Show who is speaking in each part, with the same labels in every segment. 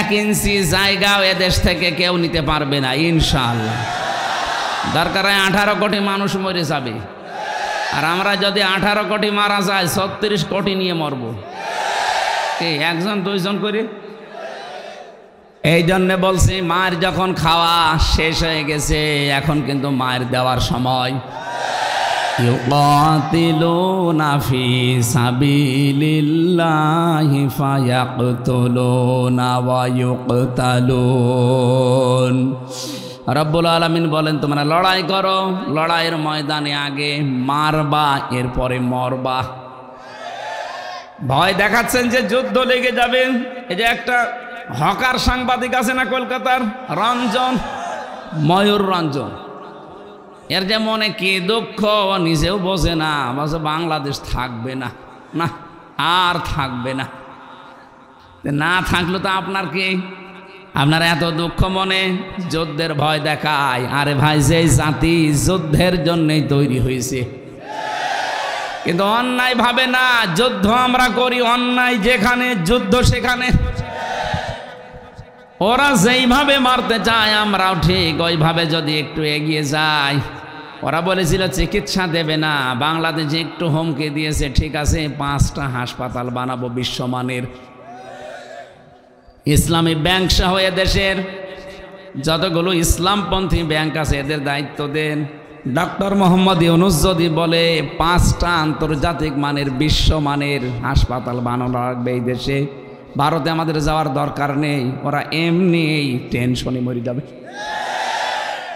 Speaker 1: 1 ইঞ্চি জায়গাও এদেশ থেকে কেউ নিতে পারবে না ইনশাআল্লাহ। দরকার হয় 18 কোটি মানুষ মরে যাবে, আর আমরা যদি 18 কোটি মারা যায় 36 কোটি নিয়ে মরব। কি একজন দুইজন করে? এই জন্যে বলছি মায়ের যখন খাওয়া শেষ হয়ে গেছে, এখন কিন্তু মায়ের দেওয়ার সময়। ইউকাতিলুনা ফি সাবিলিল্লাহি ফায়াকতুলুনা ওয়া ইউকতালুন। রব্বুল আলামিন বলেন তোমরা লড়াই করো, লড়াইয়ের ময়দানে আগে মারবা, এরপরে মরবা। ভয় দেখাচ্ছেন যে যুদ্ধ লেগে যাবে। এই যে একটা হকার সাংবাদিক আছে না কলকাতার, রঞ্জন, ময়ূর রঞ্জন, এর যে মনে কি দুঃখ ও নিজেও বোঝে না। বলছে বাংলাদেশ থাকবে না, না আর থাকবে না। না থাকলো তো আপনার কি? আপনার এত দুঃখ মনে, যুদ্ধের ভয় দেখায়। আরে ভাই, যে জাতি যুদ্ধের জন্যই তৈরি হয়েছে, কিন্তু অন্যায় ভাবে না। যুদ্ধ আমরা করি, অন্যায় যেখানে যুদ্ধ সেখানে। ওরা যেইভাবে মারতে চায় আমরাও ঠিক ওইভাবে যদি একটু এগিয়ে যাই। ওরা বলেছিল চিকিৎসা দেবে না, বাংলাদেশে একটু হুমকি দিয়েছে, ঠিক আছে 5টা হাসপাতাল বানাবো বিশ্বমানের। ইসলামী ব্যাংক সহ এদেশের যতগুলো ইসলামপন্থী ব্যাংক আছে এদের দায়িত্ব দেন। ডক্টর মোহাম্মদ ইউনুস যদি বলে 5টা আন্তর্জাতিক মানের বিশ্বমানের হাসপাতাল বানানো লাগবে এই দেশে, ভারতে আমাদের যাওয়ার দরকার নেই। ওরা এমনি টেনশনে মরে যাবে।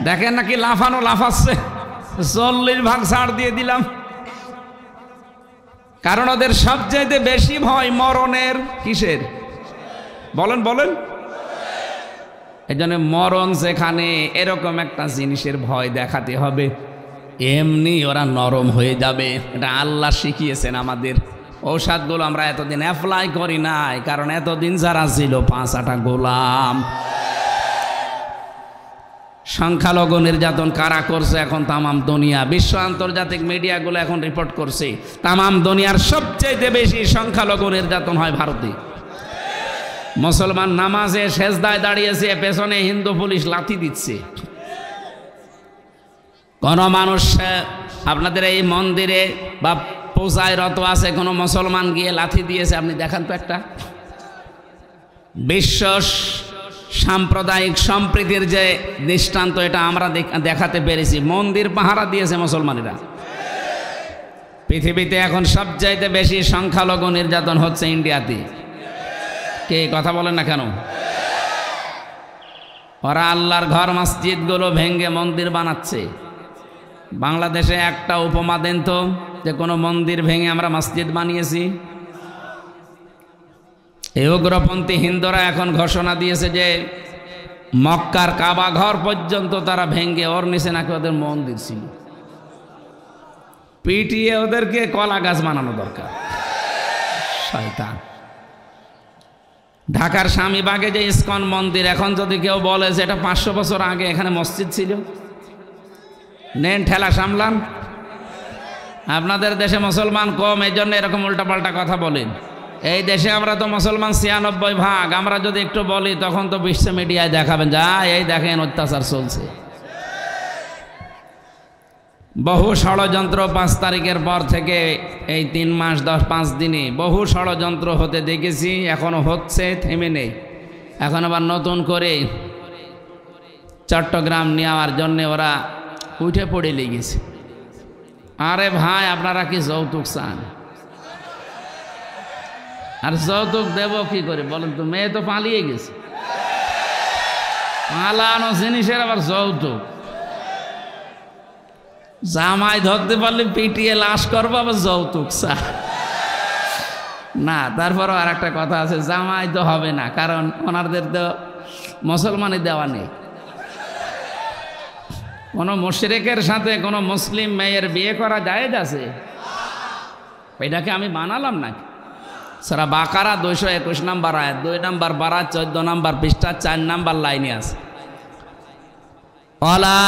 Speaker 1: দেখেন নাকি লাফানো লাফাচ্ছে, 40 ভাগ ছাড় দিয়ে দিলাম। কারণ ওদের সবচাইতে বেশি ভয় মরণের। কিসের? বলেন বলেন। এই জন্য মরণ যেখানে, এরকম একটা জিনিসের ভয় দেখাতে হবে, এমনি ওরা নরম হয়ে যাবে। এটা আল্লাহ শিখিয়েছেন আমাদের। ঔষধগুলো আমরা এতদিন অ্যাপ্লাই করি নাই, কারণ এতদিন যারা ছিল 5-8 গোলাম। সংখ্যালঘু নির্যাতন কারা করছে এখন? তামাম দুনিয়া। বিশ্ব আন্তর্জাতিক মিডিয়াগুলো এখন রিপোর্ট করছে তামাম দুনিয়ার সবচেয়ে বেশি সংখ্যালঘু নির্যাতন হয় ভারতে। মুসলমান নামাজে সেজদায় দাঁড়িয়েছে, পেছনে হিন্দু পুলিশ লাথি দিচ্ছে। কোন মানুষ আপনাদের এই মন্দিরে বা পূজায় রত আছে, কোনো মুসলমান গিয়ে লাথি দিয়েছে? আপনি দেখান তো একটা। বিশ্ব সাম্প্রদায়িক সম্প্রীতির যে দৃষ্টান্ত, এটা আমরা দেখাতে পেরেছি। মন্দির পাহারা দিয়েছে মুসলমানেরা। পৃথিবীতে এখন সবচাইতে বেশি সংখ্যালঘু নির্যাতন হচ্ছে ইন্ডিয়াতে। কে কথা বলেন না কেন? ওরা আল্লাহর ঘর মসজিদগুলো ভেঙ্গে মন্দির বানাচ্ছে। বাংলাদেশে একটা উপমা দেন তো যে কোনো মন্দির ভেঙে আমরা মসজিদ বানিয়েছি। এই উগ্রপন্থী হিন্দুরা এখন ঘোষণা দিয়েছে যে মক্কার কাবা ঘর পর্যন্ত তারা ভেঙ্গে, ওর নিচে নাকি ওদের মন্দির ছিল। পিটিয়ে ওদেরকে কলা গাছ বানানো দরকার। শয়তান। ঢাকার স্বামীবাগে যে ইসকন মন্দির, এখন যদি কেউ বলে যে এটা 500 বছর আগে এখানে মসজিদ ছিল, নেন ঠেলা সামলান। আপনাদের দেশে মুসলমান কম, এই জন্য এরকম উল্টাপাল্টা কথা বলেন। এই দেশে আমরা তো মুসলমান 96 ভাগ। আমরা যদি একটু বলি তখন তো বিশ্ব মিডিয়ায় দেখাবেন, যা এই দেখেন অত্যাচার চলছে। বহু ষড়যন্ত্র 5 তারিখের পর থেকে এই 3 মাস 5 দিনে বহু ষড়যন্ত্র হতে দেখেছি, এখনো হচ্ছে, থেমে নেই। এখন আবার নতুন করে চট্টগ্রাম নেওয়ার জন্য ওরা উঠে পড়ে লেগেছে। আরে ভাই, আপনারা কি যৌতুক চান? আর যৌতুক দেব কি করে বলেন তো? মেয়ে তো পালিয়ে গেছে। পালানো জিনিসের আবার যৌতুক। জামাই ধরতে পারলে পিটিয়ে লাশ করবো, আবার যৌতুক চা না। তারপরও আর একটা কথা আছে, জামাই তো হবে না, কারণ ওনাদের তো মুসলমানই দেওয়া নেই। কোনো মুশরিকের সাথে কোনো মুসলিম মেয়ের বিয়ে করা জায়েজ আছে? এটাকে আমি বানালাম নাকি? সূরা বাকারা 221 নম্বর আয়াত, 2 নম্বর পারা 14 নম্বর পৃষ্ঠা 4 নম্বর লাইনে আছে, ওয়ালা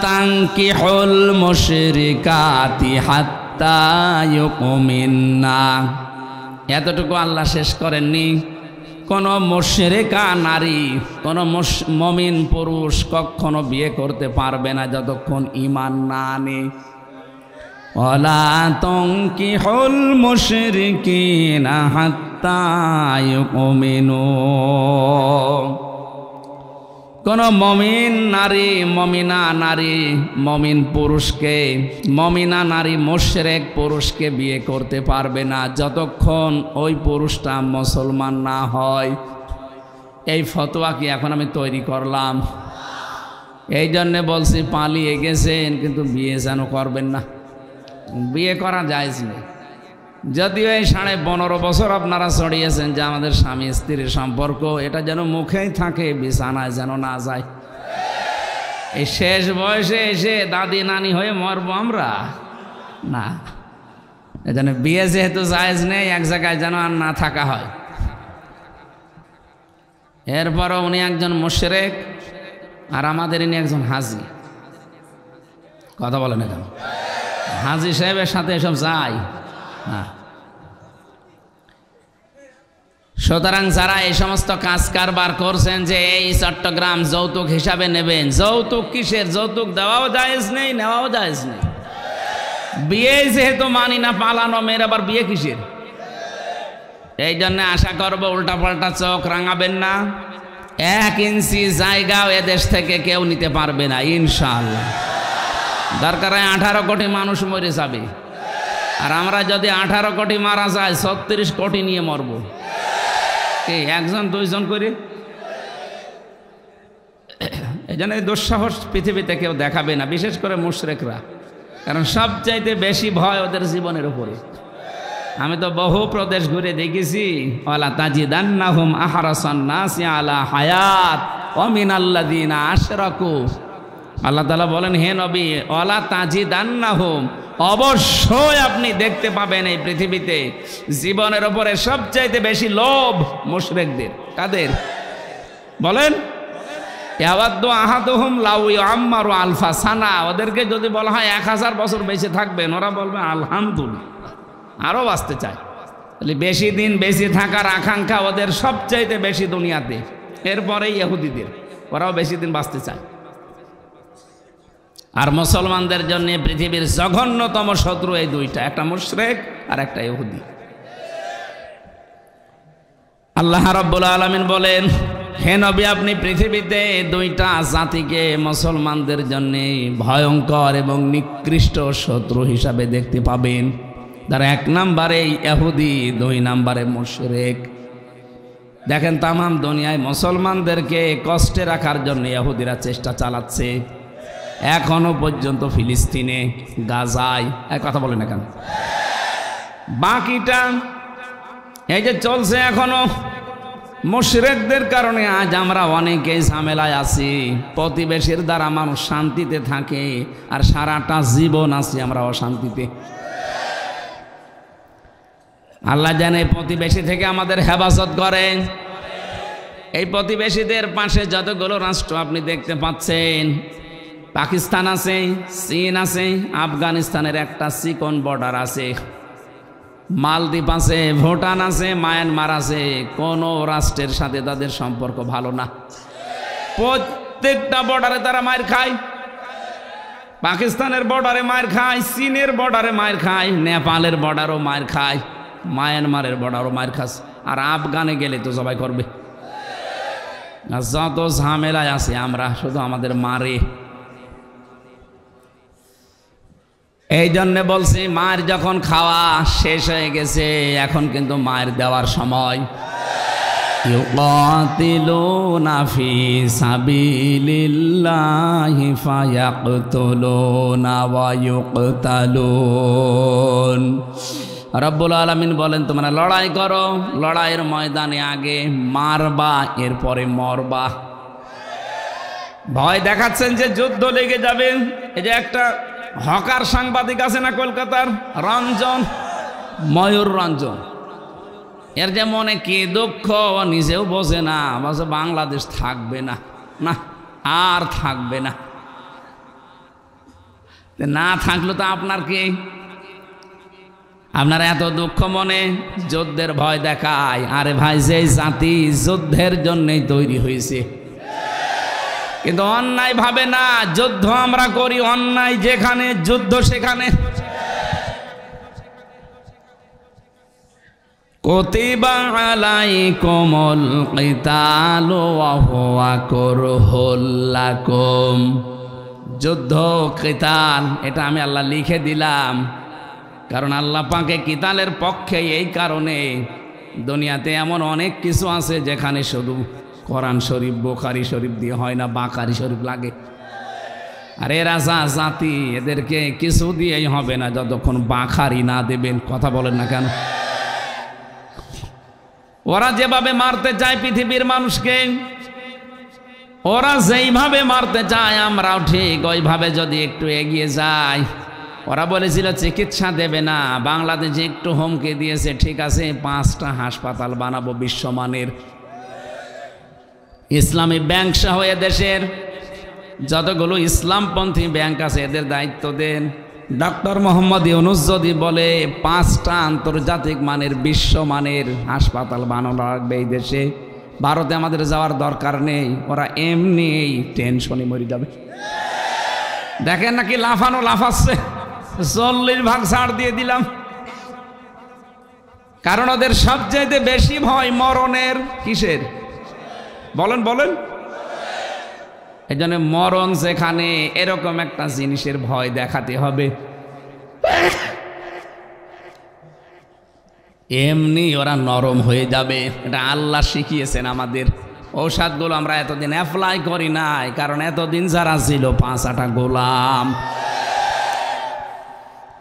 Speaker 1: তানকিহুল মুশরিকাতি হাত্তা ইউমিন্না। এতটুকু আল্লাহ শেষ করেননি। কোন মুশরিকা নারী, কোন মুমিন পুরুষ কখনো বিয়ে করতে পারবে না যতক্ষণ ঈমান না আনে। ওয়ালা তুনকিহুল মুশরিকিনা হাত্তা ইউমিনু। কোন মমিন নারী, মমিনা নারী, মমিন পুরুষকে, মমিনা নারী মুশরিক পুরুষকে বিয়ে করতে পারবে না যতক্ষণ ওই পুরুষটা মুসলমান না হয়। এই ফতোয়া কি এখন আমি তৈরি করলাম? এই জন্যে বলছি পালিয়ে গেছেন কিন্তু বিয়ে যেন করবেন না। বিয়ে করা জায়েজ নেই। যদিও এই 15.5 বছর আপনারা ছড়িয়েছেন যে আমাদের স্বামী স্ত্রীর সম্পর্ক, এটা যেন মুখেই থাকে, বিছানায় যেন না যায়। এই শেষ বয়সে এসে দাদি নানি হয়ে মরবো আমরা না। এজন্য বিয়ে যেহেতু জায়েজ নেই, এক জায়গায় যেন আর না থাকা হয়। এরপরও উনি একজন মুশরিক আর আমাদের ইনি একজন হাজি। কথা বলেন এখন, হাজি সাহেবের সাথে এসব যায় না। সুতরাং যারা এই সমস্ত কাজ কারবার করছেন যে এই চট্টগ্রাম যৌতুক হিসাবে নেবেন, যৌতুক কিসের? যৌতুক দেওয়াও জায়েজ নেই, নেওয়াও জায়েজ নেই। বিয়ে যেহেতু মানি না, পালানো মেয়ের আবার বিয়ে কিসের? এই জন্য আশা করবো উল্টা পাল্টা চোখ রাঙাবেন না। 1 ইঞ্চি জায়গাও এদেশ থেকে কেউ নিতে পারবে না ইনশাআল্লাহ। দরকার হয় 18 কোটি মানুষ মরে যাবে, আর আমরা যদি 18 কোটি মারা যায় 36 কোটি নিয়ে মরব। একজন দুইজন করে। এই জন্য এই দুঃসাহস পৃথিবীতে কেউ দেখাবে না, বিশেষ করে মুশরিকরা, কারণ সবচাইতে বেশি ভয় ওদের জীবনের উপরে। আমি তো বহু প্রদেশ ঘুরে দেখেছি, ওয়ালা তাজিদান্নাহুম আহরাসান নাসি আলা হায়াত ওয়া মিনাল্লাযিনা আশরাকু। আল্লাহ তাআলা বলেন, হে নবী, ওয়ালা তাজিদান্নাহুম, অবশ্যই আপনি দেখতে পাবেন এই পৃথিবীতে জীবনের উপরে সবচাইতে বেশি লোভ মুশরিকদের। কাদের বলেন? ইয়াওয়াদ্দু আহাদুহুম লাউ ইউআম্মারু আলফা সানা। ওদেরকে যদি বলা হয় 1000 বছর বেঁচে থাকবেন, ওরা বলবে আলহামদুলিল্লাহ, আরও বাঁচতে চায়। তাহলে বেশি দিন বেঁচে থাকার আকাঙ্ক্ষা ওদের সবচাইতে বেশি দুনিয়াতে। এরপরে ইহুদিদের, ওরাও বেশি দিন বাঁচতে চায়। আর মুসলমানদের জন্য পৃথিবীর জঘন্যতম শত্রু এই দুইটা, একটা মুশরিক আর একটা ইহুদি। আল্লাহ রাব্বুল আলামিন বলেন, হে নবী, আপনি পৃথিবীতে দুইটা জাতিকে মুসলমানদের জন্য ভয়ঙ্কর এবং নিকৃষ্ট শত্রু হিসাবে দেখতে পাবেন। তার 1 নম্বরে ইহুদি, 2 নম্বরে মুশরিক। দেখেন, তামাম দুনিয়ায় মুসলমানদেরকে কষ্টে রাখার জন্য ইহুদিরা চেষ্টা চালাচ্ছে। এখনো পর্যন্ত ফিলিস্তিনে, গাজায়, এক কথা বলে না কেন, বাকিটা এই যে চলছে এখনো মুশরিকদের কারণে আজ আমরা অনেকেই ঝামেলায় আছি। প্রতিবেশীর দ্বারা মানুষ শান্তিতে থাকে, আর সারাটা জীবন আছি আমরা অশান্তিতে। আল্লাহ জানে প্রতিবেশী থেকে আমাদের হেফাজত করেন। এই প্রতিবেশীদের পাশে যতগুলো রাষ্ট্র আপনি দেখতে পাচ্ছেন, পাকিস্তান আছে, চীন আছে, আফগানিস্তানের একটা চিকন বর্ডার আছে, মালদ্বীপ আছে, ভুটান আছে, মায়ানমার আছে। কোনো রাষ্ট্রের সাথে তাদের সম্পর্ক ভালো না। প্রত্যেকটা বর্ডারে তারা মার খায়। পাকিস্তানের বর্ডারে মার খায়, চীনের বর্ডারে মার খায়, নেপালের বর্ডারও মার খায়, মায়ানমারের বর্ডারও মার খাস। আর আফগানে গেলে তো সবাই করবে। যত ঝামেলায় আছে আমরা, শুধু আমাদের মারে। এই জন্যে বলছি, মায়ের যখন খাওয়া শেষ হয়ে গেছে, এখন কিন্তু মায়ের দেওয়ার সময়। ইউকাতিলুনা ফি সাবিলিল্লাহি ফায়াকতুলুনা ওয়া ইউকতালুন। রব্বুল আলামিন বলেন, তোমরা লড়াই করো, লড়াইয়ের ময়দানে আগে মারবা, এরপরে মরবা। ভয় দেখাচ্ছেন যে যুদ্ধ লেগে যাবে। এই যে একটা হকার সাংবাদিক আছে না কলকাতার, রঞ্জন, ময়ূর রঞ্জন, এর যে মনে কি দুঃখ ও নিজেও বোঝে না। বলছে বাংলাদেশ থাকবে না, না আর থাকবে না। না থাকলে তো আপনার কি? আপনারা এত দুঃখ মনে যুদ্ধের ভয় দেখায়। আরে ভাই, যে জাতি যুদ্ধের জন্যই তৈরি হয়েছে, কিন্তু অন্যায় ভাবে না। যুদ্ধ আমরা করি, অন্যায় যেখানে যুদ্ধ সেখানে। কুতিবা আলাইকুমুল কিতালু ওয়া হুয়া কুরহুল লাকুম। যুদ্ধ কিতাল এটা আমি আল্লাহ লিখে দিলাম, কারণ আল্লাহ পাকে কিতালের পক্ষে। এই কারণে দুনিয়াতে এমন অনেক কিছু আছে যেখানে শুধু কোরআন শরীফ বুখারী শরীফ দিয়ে হয় না, বাকারি শরীফ লাগে। আর এরা জাতি, এদেরকে কিছু দিয়েই হবে না যতক্ষণ বাখারি না দেবেন। কথা বলেন না কেন? ওরা যেভাবে মারতে চায় পৃথিবীর মানুষকে, ওরা যেইভাবে মারতে চায় আমরাও ঠিক ওইভাবে যদি একটু এগিয়ে যাই। ওরা বলেছিল চিকিৎসা দেবে না, বাংলাদেশে একটু হুমকি দিয়েছে, ঠিক আছে 5টা হাসপাতাল বানাবো বিশ্বমানের। ইসলামী ব্যাংক সহ এদেশের যতগুলো ইসলামপন্থী ব্যাংক আছে এদের দায়িত্ব দেন। ডক্টর মোহাম্মদ ইউনূস যদি বলে 5টা আন্তর্জাতিক মানের বিশ্বমানের হাসপাতাল বানানো লাগবে এই দেশে, ভারতে আমাদের যাওয়ার দরকার নেই। ওরা এমনি টেনশনে মরে যাবে। দেখেন নাকি লাফানো লাফাচ্ছে, 40 ভাগ ছাড় দিয়ে দিলাম। কারণ ওদের সবচাইতে বেশি ভয় মরণের। কিসের? বলেন বলেন। এই জন্য মরণ যেখানে, এরকম একটা জিনিসের ভয় দেখাতে হবে। এমনি ওরা নরম হয়ে যাবে। এটা আল্লাহ শিখিয়েছেন আমাদের। ঔষধগুলো আমরা এতদিন অ্যাপ্লাই করি নাই, কারণ এতদিন যারা ছিল 5-8টা গোলাম।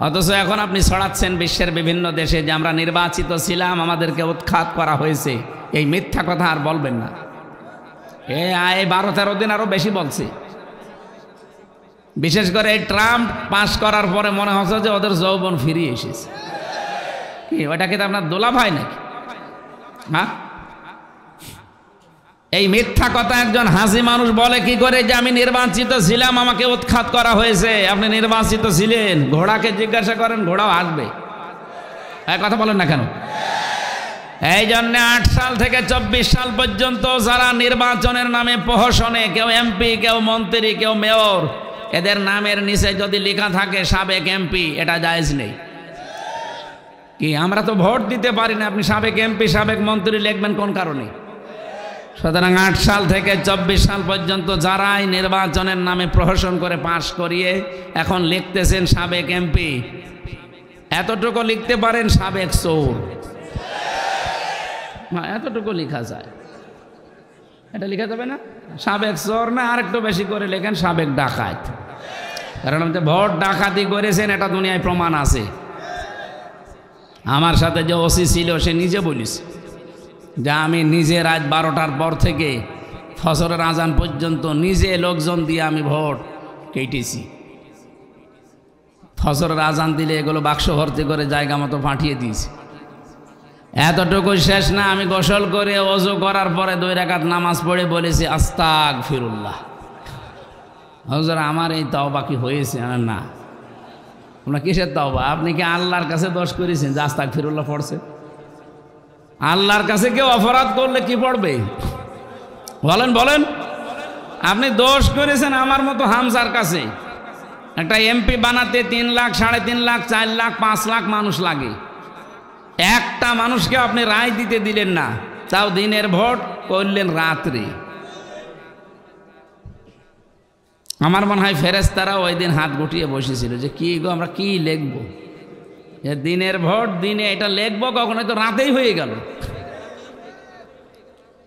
Speaker 1: অথচ এখন আপনি ছড়াচ্ছেন বিশ্বের বিভিন্ন দেশে যে আমরা নির্বাচিত ছিলাম, আমাদেরকে উৎখাত করা হয়েছে। এই মিথ্যা কথা আর বলবেন না। এই 12-13 দিন আরো বেশি বলছি। বিশেষ করে এই ট্রাম্প পাস করার পরে মনে হচ্ছে যে ওদের যৌবন ফিরিয়ে এসেছে। কি ওটা কি আপনার দোলা ভাই নাকি? হ্যাঁ, এই মিথ্যা কথা একজন হাসি মানুষ বলে কি করে যে আমি নির্বাচিত ছিলাম, আমাকে উৎখাত করা হয়েছে। আপনি নির্বাচিত ছিলেন, ঘোড়াকে জিজ্ঞাসা করেন, ঘোড়াও আসবে। কথা বলেন না কেন? এই জন্য 8 সাল থেকে 24 সাল পর্যন্ত যারা নির্বাচনের নামে প্রহসনে, কেউ এমপি, কেউ মন্ত্রী, কেউ মেয়র, এদের নামের নিচে যদি লেখা থাকে সাবেক এমপি, এটা জায়েজ নেই। কি আমরা তো ভোট দিতে পারি না, আপনি সাবেক এমপি সাবেক মন্ত্রী লিখবেন কোন কারণে? সুতরাং 8 সাল থেকে 24 সাল পর্যন্ত যারাই নির্বাচনের নামে প্রহসন করে পাশ করিয়ে এখন লিখতেছেন সাবেক এমপি, এতটুকু লিখতে পারেন সাবেক চোর। এতটুকু লেখা যায়, এটা লেখা যাবে না? সাবেক চোর না, আর একটু বেশি করে লেখেন সাবেক ডাকাত। কারণ আপনি ভোট ডাকাতি করেছেন, এটা দুনিয়ায় প্রমাণ আছে। আমার সাথে যে ওসি ছিল সে নিজে বলিস যে আমি নিজে রাত 12টার পর থেকে ফজরের আজান পর্যন্ত নিজে লোকজন দিয়ে আমি ভোট কেটেছি। ফজরের আজান দিলে এগুলো বাক্স ভর্তি করে জায়গা মতো পাঠিয়ে দিয়েছি। এতটুকু শেষ না, আমি গোসল করে ওযু করার পরে 2 রাকাত নামাজ পড়ে বলেছি আস্তাগফিরুল্লাহ। হুজুর আমার এই তওবা কি হয়েছে? না। আপনার কিসের তওবা? আপনি কি আল্লাহর কাছে দোষ করেছেন যে আস্তাগফিরুল্লাহ পড়ছে? আল্লাহর কাছে কেউ অপরাধ করলে কি পড়বে? বলেন বলেন। আপনি দোষ করেছেন আমার মতো হামজার কাছে। একটা এমপি বানাতে 3 লাখ, 3.5 লাখ, 4 লাখ, 5 লাখ মানুষ লাগে। একটা মানুষকে আপনি রায় দিতে দিলেন না, তাও দিনের ভোট করলেন রাত্রে। আমার মনে হয় ফেরেশতারা ওই দিন হাত গুটিয়ে বসেছিল যে কি গো আমরা কি লিখবো, দিনের ভোট দিনে এটা লিখবো কখন? তো রাতেই হয়ে গেল।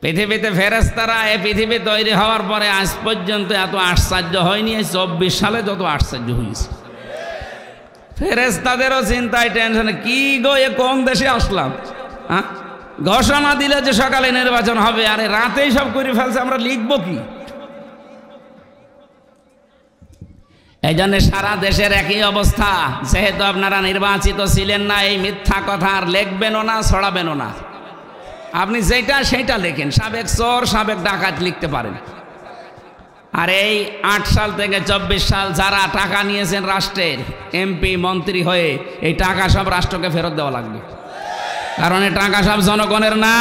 Speaker 1: পৃথিবীতে ফেরেশতারা এই পৃথিবী তৈরি হওয়ার পরে আজ পর্যন্ত এত আশ্চর্য হয়নি। 24 সালে যত আশ্চর্য হয়েছে। ফেরেশতাদেরও চিন্তায় টেনশনে, কি গো এ কোন দেশে আসলাম? হ্যাঁ, ঘোষণা দিলে যে সকালে নির্বাচন হবে, আরে রাতেই সব করে ফেলছে, আমরা লিখবো কি? এই জন্য সারা দেশের একই অবস্থা। যেহেতু আপনারা নির্বাচিত ছিলেন না, এই মিথ্যা কথা আর লিখবেনও না, ছড়াবেনও না। আপনি যেটা সেটা লেখেন, সাবেক চোর সাবেক ডাকাত লিখতে পারেন। আর এই 8 সাল থেকে 24 সাল যারা টাকা নিয়েছেন রাষ্ট্রের এমপি মন্ত্রী হয়ে, এই টাকা সব রাষ্ট্রকে ফেরত দেওয়া লাগবে, কারণ এই টাকা সব জনগণের না।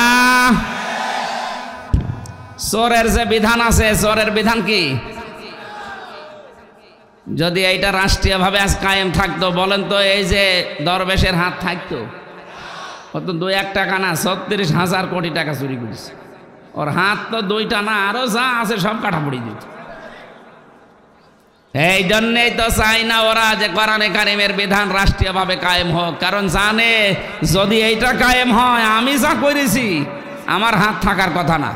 Speaker 1: চোরের যে বিধান আছে, চোরের বিধান কি? যদি এইটা রাষ্ট্রীয়ভাবে আজ কায়েম থাকতো, বলেন তো এই যে দরবেশের হাত থাকতো, কত 2-1 টাকা না 36,000 কোটি টাকা চুরি করেছে। ওর হাত তো 2টা না, আরো যা আছে সব কাটা পড়ে দিত। এই জন্যেই তো চাই না ওরা যে কোরআনে কারিমের বিধান রাষ্ট্রীয়ভাবে কায়েম হোক, কারণ জানে যদি এইটা কায়েম হয় আমি যা করেছি আমার হাত থাকার কথা না।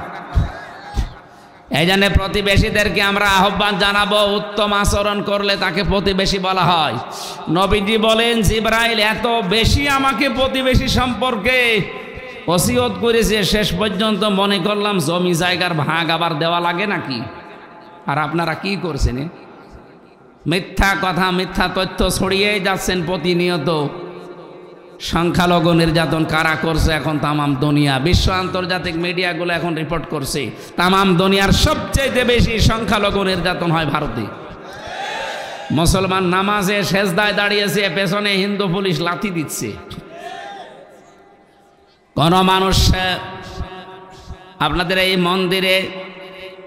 Speaker 1: এই জন্য প্রতিবেশীদেরকে আমরা আহ্বান জানাবো, উত্তম আচরণ করলে তাকে প্রতিবেশী বলা হয়। নবীজি বলেন, জিবরাইল এত বেশি আমাকে প্রতিবেশী সম্পর্কে ওসিয়ত করেছে, শেষ পর্যন্ত মনে করলাম জমি জায়গার ভাগ আবার দেওয়া লাগে নাকি। আর আপনারা কি করছেন? মিথ্যা কথা, মিথ্যা তথ্য ছড়িয়েই যাচ্ছেন প্রতিনিয়ত। সংখ্যালঘু নির্যাতন কারা করছে এখন? তামাম দুনিয়া, বিশ্ব আন্তর্জাতিক মিডিয়াগুলো এখন রিপোর্ট করছে তামাম দুনিয়ার সবচেয়ে বেশি সংখ্যালঘু নির্যাতন হয় ভারতে। মুসলমান নামাজে সেজদায় দাঁড়িয়েছে, পেছনে হিন্দু পুলিশ লাথি দিচ্ছে। কোন মানুষ আপনাদের এই মন্দিরে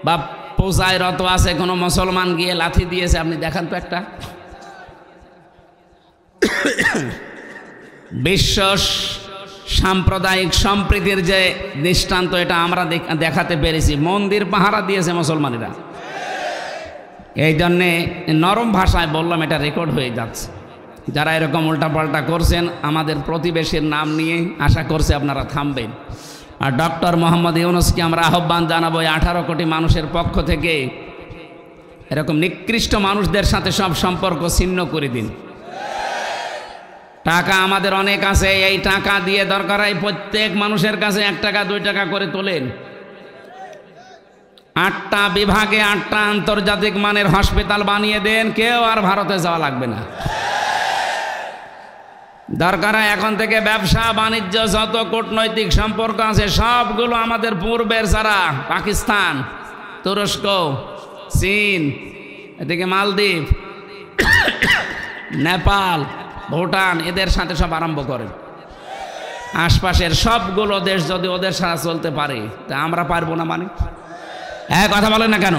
Speaker 1: বা পূজায় রত আছে, কোনো মুসলমান গিয়ে লাথি দিয়েছে? আপনি দেখান তো একটা। বিশ্ব সাম্প্রদায়িক সম্প্রীতির যে দৃষ্টান্ত, এটা আমরা দেখাতে পেরেছি। মন্দির পাহারা দিয়েছে মুসলমানেরা। এই জন্যে নরম ভাষায় বললাম, এটা রেকর্ড হয়ে যাচ্ছে। যারা এরকম উল্টাপাল্টা করছেন আমাদের প্রতিবেশীর নাম নিয়ে, আশা করছে আপনারা থামবেন। আর ডক্টর মোহাম্মদ ইউনূসকে আমরা আহ্বান জানাবো, 18 কোটি মানুষের পক্ষ থেকে এরকম নিকৃষ্ট মানুষদের সাথে সব সম্পর্ক ছিন্ন করে দিন। টাকা আমাদের অনেক আছে, এই টাকা দিয়ে দরকার হয় প্রত্যেক মানুষের কাছে 1 টাকা 2 টাকা করে তোলেন। 8টা বিভাগে 8টা আন্তর্জাতিক মানের হসপিটাল বানিয়ে দেন, কেউ আর ভারতে যাওয়া লাগবে না। দরকার হয় এখন থেকে ব্যবসা বাণিজ্য যত কূটনৈতিক সম্পর্ক আছে সবগুলো আমাদের পূর্বের যারা পাকিস্তান, তুরস্ক, চীন, এদিকে মালদ্বীপ, নেপাল, ভুটান, এদের সাথে সব আরম্ভ করেন। আশপাশের সবগুলো দেশ যদি ওদের সাথে চলতে পারে তা আমরা পারবো না? মানে কথা বলেন না কেন?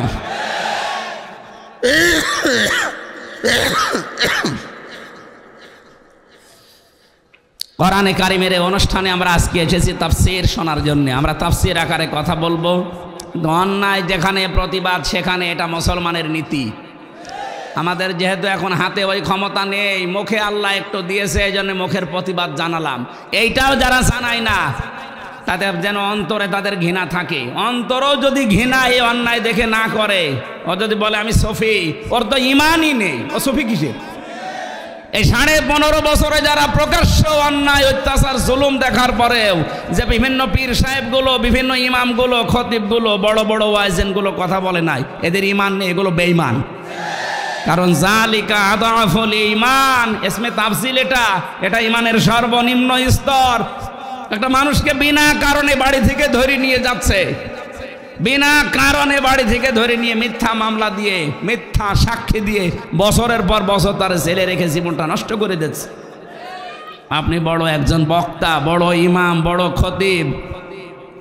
Speaker 1: কোরআনে কারিমের অনুষ্ঠানে আমরা আজকে এসেছি তাফসীর শোনার জন্য। আমরা তাফসীর আকারে কথা বলবো। অন্যায় যেখানে প্রতিবাদ সেখানে এটা মুসলমানের নীতি। আমাদের যেহেতু এখন হাতে ওই ক্ষমতা নেই, মুখে আল্লাহ একটু দিয়েছে, এই জন্য মুখের প্রতিবাদ জানালাম। এইটাও যারা জানায় না তাদের যেন অন্তরে তাদের ঘৃণা থাকে। অন্তরও যদি ঘৃণা এই অন্যায় দেখে না করে, ও যদি বলে আমি সফি, ওর তো ইমানই নেই, ও সফি কিসের? এই 15.5 বছরে যারা প্রকাশ্য অন্যায় অত্যাচার জুলুম দেখার পরেও যে বিভিন্ন পীর সাহেবগুলো, বিভিন্ন ইমামগুলো, খতিবগুলো, বড় বড় ওয়াইজেনগুলো কথা বলে নাই, এদের ইমান নেই, এগুলো বেঈমান। কারণ জালিকা আদাফুল ঈমান, ইসমে তাফসিল, এটা ইমানের সর্বনিম্ন স্তর। একটা মানুষকে বিনা কারণে বাড়ি থেকে ধরে নিয়ে যাচ্ছে, বিনা কারণে বাড়ি থেকে ধরে নিয়ে মিথ্যা মামলা দিয়ে, মিথ্যা সাক্ষী দিয়ে বছরের পর বছর তার ছেলে রেখে জীবনটা নষ্ট করে দিচ্ছে। আপনি বড় একজন বক্তা, বড় ইমাম, বড় খতিব,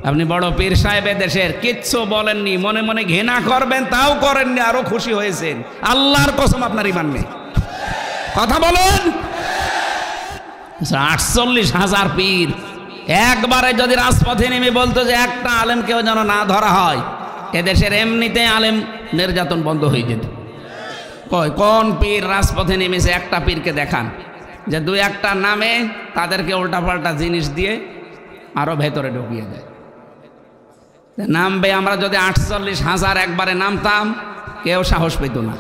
Speaker 1: আপনি বড় পীর সাহেব, দেশের কিচ্ছু বলেননি, মনে মনে ঘৃণা করবেন তাও করেননি, আরো খুশি হয়েছেন। আল্লাহর কসম আপনার ইমান নেই। কথা বলেন। 48,000 পীর একবারে যদি রাজপথে নেমে বলতো যে একটা আলেমকেও যেন না ধরা হয়, এদেশের এমনিতে আলেম নির্যাতন বন্ধ হয়ে যেত। কোন পীর রাজপথে নেমেছে? একটা পীরকে দেখান যে 2-1টা নামে তাদেরকে উল্টাপাল্টা জিনিস দিয়ে আরো ভেতরে ঢুকিয়ে দেয়। নামবে, আমরা যদি 48,000 একবারে নামতাম কেউ সাহস পেত না।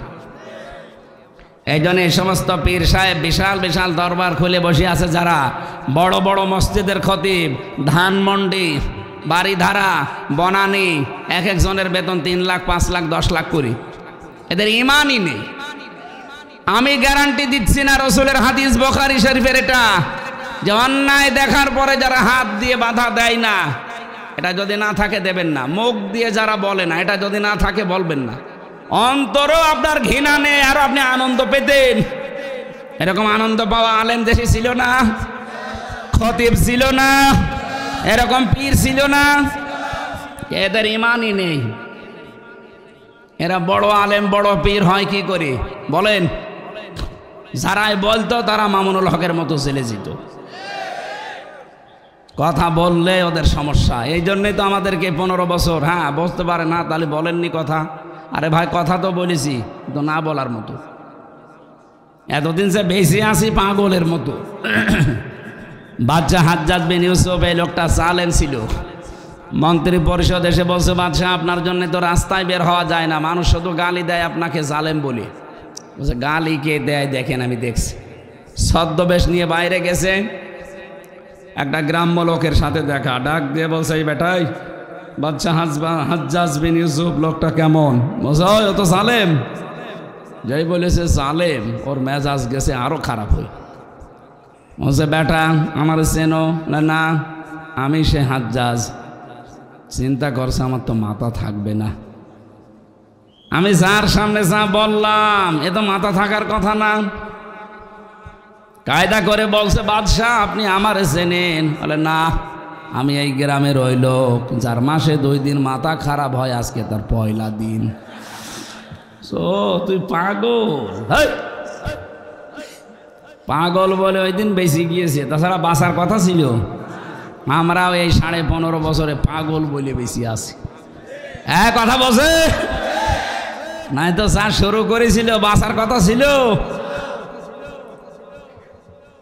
Speaker 1: এই জন্য এই সমস্ত পীর সাহেব বিশাল বিশাল দরবার খুলে বসে আছে, যারা বড় বড় মসজিদের খতিব, ধানমন্ডি, বাড়িধারা, বনানী, এক একজনের বেতন 3 লাখ, 5 লাখ, 10 লাখ করে। এদের ইমানই নেই। আমি গ্যারান্টি দিচ্ছি না, রসুলের হাদিস বুখারী শরীফের এটা, যে অন্যায় দেখার পরে যারা হাত দিয়ে বাধা দেয় না, এটা যদি না থাকে দেবেন না। মুখ দিয়ে যারা বলে না, এটা যদি না থাকে বলবেন না। অন্তরও আপনার ঘৃণা নেই, আর আপনি আনন্দ পেতেন। এরকম আনন্দ পাওয়া আলেম দেশে ছিল না, খতিব ছিল না, এরকম পীর ছিল না। এদের ইমানই নেই। এরা বড় আলেম বড় পীর হয় কি করে বলেন? যারাই বলতো তারা মামুনুল হকের মতো চলে যেত। কথা বললে ওদের সমস্যা। এই জন্যই তো আমাদেরকে 15 বছর, হ্যাঁ বুঝতে পারে না, তাহলে বলেননি কথা। আরে ভাই কথা তো বলেছি, তো না বলার মতো। এতদিন সে বেশি আসি পাগলের মতো। বাদশাহ হাজ্জাজ বিন ইউসুফ এই লোকটা জালেম ছিল। মন্ত্রী পরিষদ এসে বলছে, বাদশাহ আপনার জন্য তো রাস্তায় বের হওয়া যায় না, মানুষ শুধু গালি দেয় আপনাকে জালেম বলে। বলছে গালি কে দেয় দেখেন, আমি দেখছি। ছদ্মবেশ নিয়ে বাইরে গেছে, একটা গ্রাম্য লোকের সাথে দেখা, ডাক দিয়ে বলছে, এই বেটাই বাদশাহ হাজ্জাজ বিন ইউসুফ লোকটা কেমন? বলছে ও তো জালেম। যাই বলেছে জালেম, ওর মেজাজ গেছে আরো খারাপ হয়ে। বলছে বেটা আমার চেনো? না আমি সে হাজ্জাজ। চিন্তা করছে আমার তো মাথা থাকবে না, আমি যার সামনে যা বললাম এ তো মাথা থাকার কথা না। কায়দা করে বলছে বাদশাহ আপনি আমারে চেনেন? বলে না, আমি এই গ্রামের ওই লোক যার মাসে 2 দিন মাথা খারাপ হয়, আজকে তার পয়লা দিন। তুই পাগল? পাগল বলে ওই দিন বেশি গিয়েছে, তাছাড়া বাঁচার কথা ছিল। আমরাও এই 15.5 বছরে পাগল বলে বেশি আছি। হ্যাঁ কথা বলছে, নাই তো যা শুরু করেছিল বাঁচার কথা ছিল।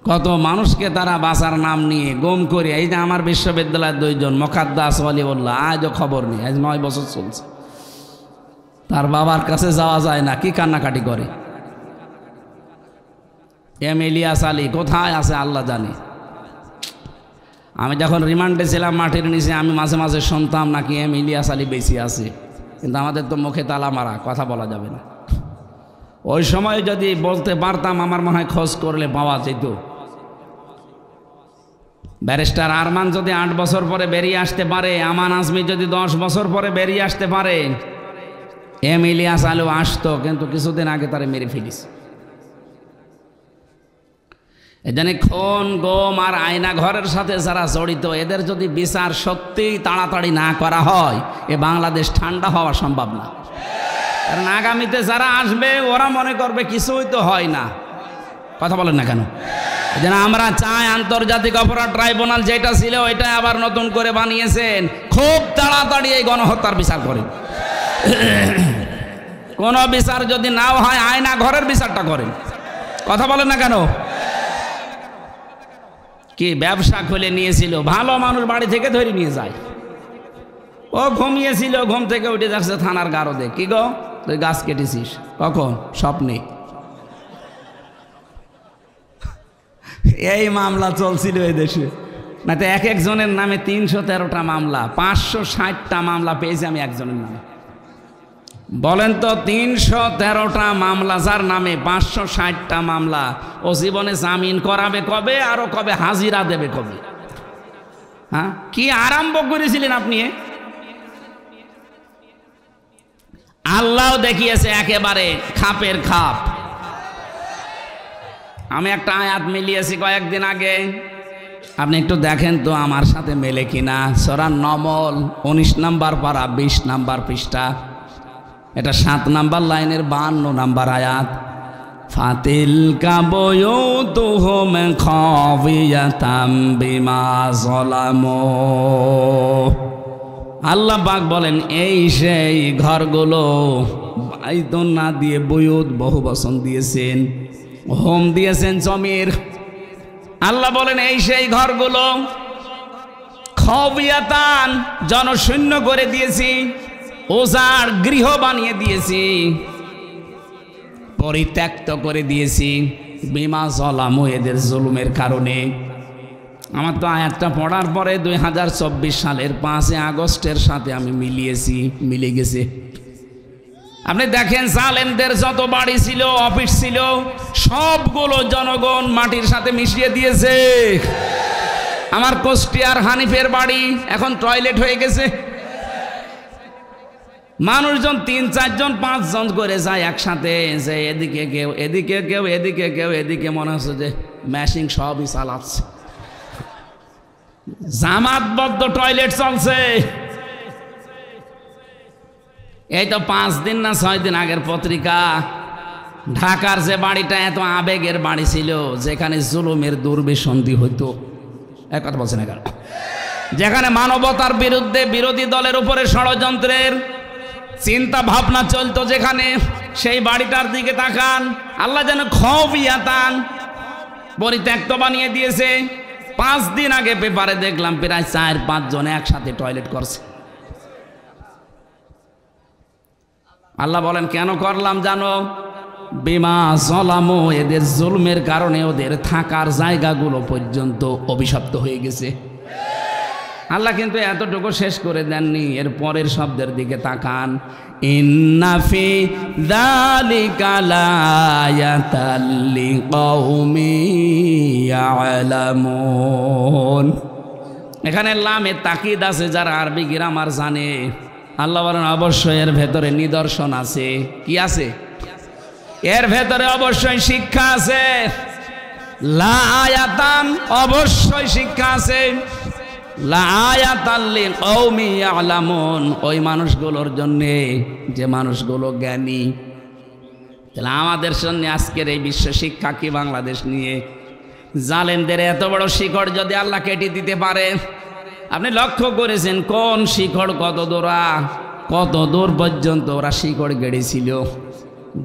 Speaker 1: কত মানুষকে তারা বাঁচার নাম নিয়ে গুম করে। এই যে আমার বিশ্ববিদ্যালয়ের 2 জন মোকাদ্দাস ওয়ালিউল্লাহ, আজও খবর নেই, আজ 9 বছর চলছে। তার বাবার কাছে যাওয়া যায় না, কি কান্নাকাটি করে। এম ইলিয়াস আলী কোথায় আছে আল্লাহ জানে। আমি যখন রিমান্ডে ছিলাম মাটির নিচে, আমি মাঝে মাঝে শুনতাম নাকি এম ইলিয়াস আলী বেশি আছে, কিন্তু আমাদের তো মুখে তালা মারা, কথা বলা যাবে না। ওই সময় যদি বলতে পারতাম, আমার মনে হয় খোঁজ করলে পাওয়া যেত। ব্যারিস্টার আরমান যদি 8 বছর পরে বেরিয়ে আসতে পারে, আমান আজমি যদি 10 বছর পরে বেরিয়ে আসতে পারে, এম ইলিয়াস আলী আসতো, কিন্তু কিছুদিন আগে তারে মেরে ফেলিস। এজন্য খুন গুম আর আয়না ঘরের সাথে যারা জড়িত, এদের যদি বিচার সত্যি তাড়াতাড়ি না করা হয়, এ বাংলাদেশ ঠান্ডা হওয়া সম্ভব না। কারণ আগামীতে যারা আসবে ওরা মনে করবে কিছুই তো হয় না। কথা বলেন না কেন? এজন্য আমরা চাই আন্তর্জাতিক অপরাধ ট্রাইব্যুনাল যেটা ছিল ওইটা আবার নতুন করে বানিয়েছেন, খুব তাড়াতাড়ি এই গণহত্যার বিচার করে। কোনো বিচার যদি নাও হয়, আয়না ঘরের বিচারটা করেন। কথা বলেন না কেন? কি ব্যবসা খুলে নিয়েছিল, ভালো মানুষ বাড়ি থেকে ধরে নিয়ে যায়। ও ঘুমিয়েছিল, ঘুম থেকে উঠে যাচ্ছে থানার গারদে, কি গো তুই গাছ কেটেছিস? কখন? স্বপ্নে। এই মামলা চলছিল এই দেশে, না তো এক একজনের নামে 313টা মামলা, 560টা মামলা পেয়েছি আমি একজনের নামে। বলেন তো 313টা মামলা যার নামে, 560টা মামলা, ও জীবনে জামিন করাবে কবে, আরো কবে হাজিরা দেবে কবে? হ্যাঁ কি আরম্ভ করেছিলেন আপনি? আল্লাহ দেখিয়েছে একেবারে খাপের খাপ। আমি একটা আয়াত মিলিয়েছি কয়েকদিন আগে, আপনি একটু দেখেন তো আমার সাথে মেলে কিনা। সূরা নমল 19 নম্বর পারা 20 নম্বর পৃষ্ঠা, এটা 7 নম্বর লাইনের 52 নম্বর আয়াত। ফাতিলকা বুয়ুতুহুম খাবিয়াতাম বিমা যালামু। আল্লাহ পাক বলেন এই সেই ঘরগুলো, বাইতুন না দিয়ে বুয়ুত বহু বচন দিয়েছেন, হোম দিয়েছেন জমির। আল্লাহ বলেন এই সেই ঘরগুলো খাবিয়াতান, জনশূন্য করে দিয়েছি, ওজার গৃহ বানিয়ে দিয়েছি, পরিত্যক্ত করে দিয়েছি, বিমা যালামু, এদের জুলুমের কারণে। আমার তো আয়াতটা পড়ার পরে 2024 সালের 5 আগস্টের সাথে আমি মিলিয়েছি, মিলে গেছে। আপনি দেখেন জালেমদের যত বাড়ি ছিল, অফিস ছিল, সবগুলো জনগণ মাটির সাথে মিশিয়ে দিয়েছে। আমার কুষ্টিয়ার হানিফের বাড়ি এখন টয়লেট হয়ে গেছে। মানুষজন 3-4 জন 5 জন করে যায় একসাথে, যে এদিকে কেউ এদিকে কেউ এদিকে কেউ এদিকে, মনে হচ্ছে যে ম্যাশিং সবই চালাচ্ছে, জামাতবদ্ধ টয়লেট চলছে। এই তো 5 দিন না 6 দিন আগের পত্রিকা, ঢাকার যে বাড়িটা এত আবেগের বাড়ি ছিল, যেখানে জুলুমের দুর্বিসন্ধি হইতো, এক কথা বলছে না কেন, যেখানে মানবতার বিরুদ্ধে বিরোধী দলের উপরে ষড়যন্ত্রের চিন্তা ভাবনা চলতো, যেখানে সেই বাড়িটার দিকে তাকান, আল্লাহ যেন খবিয়াতান পরিত্যক্ত বানিয়ে দিয়েছে। 5 দিন আগে পেপারে দেখলাম প্রায় 4-5 জন একসাথে টয়লেট করছে। আল্লাহ বলেন কেন করলাম জানো? বিমা জলামু, এদের জুলমের কারণে ওদের থাকার জায়গাগুলো পর্যন্ত অভিশপ্ত হয়ে গেছে। আল্লাহ কিন্তু এতটুকু শেষ করে দেননি, এর পরের শব্দের দিকে তাকান, ইন্না ফি যালিকা লায়াতাল লিকাউমি ইয়ালামুন। এখানে লামে তাকিদ আছে, যারা আরবি গ্রামার জানে। আল্লাহ বলেন অবশ্যই এর ভেতরে নিদর্শন আছে। কি আছে? এর ভেতরে অবশ্যই শিক্ষা আছে। লা আয়াতান, অবশ্যই শিক্ষা আছে। লা আয়াতাল লিকাউমি ইয়ালামুন, ওই মানুষগুলোর জন্যে যে মানুষগুলো জ্ঞানী। তাহলে আমাদের সামনে আজকের এই বিশ্ব শিক্ষা কি বাংলাদেশ নিয়ে? জালেমদের এত বড় শিকড় যদি আল্লাহ কেটে দিতে পারে, আপনি লক্ষ্য করেছেন কোন শিকড় কত দূর পর্যন্ত ওরা শিকড় গেড়েছিল?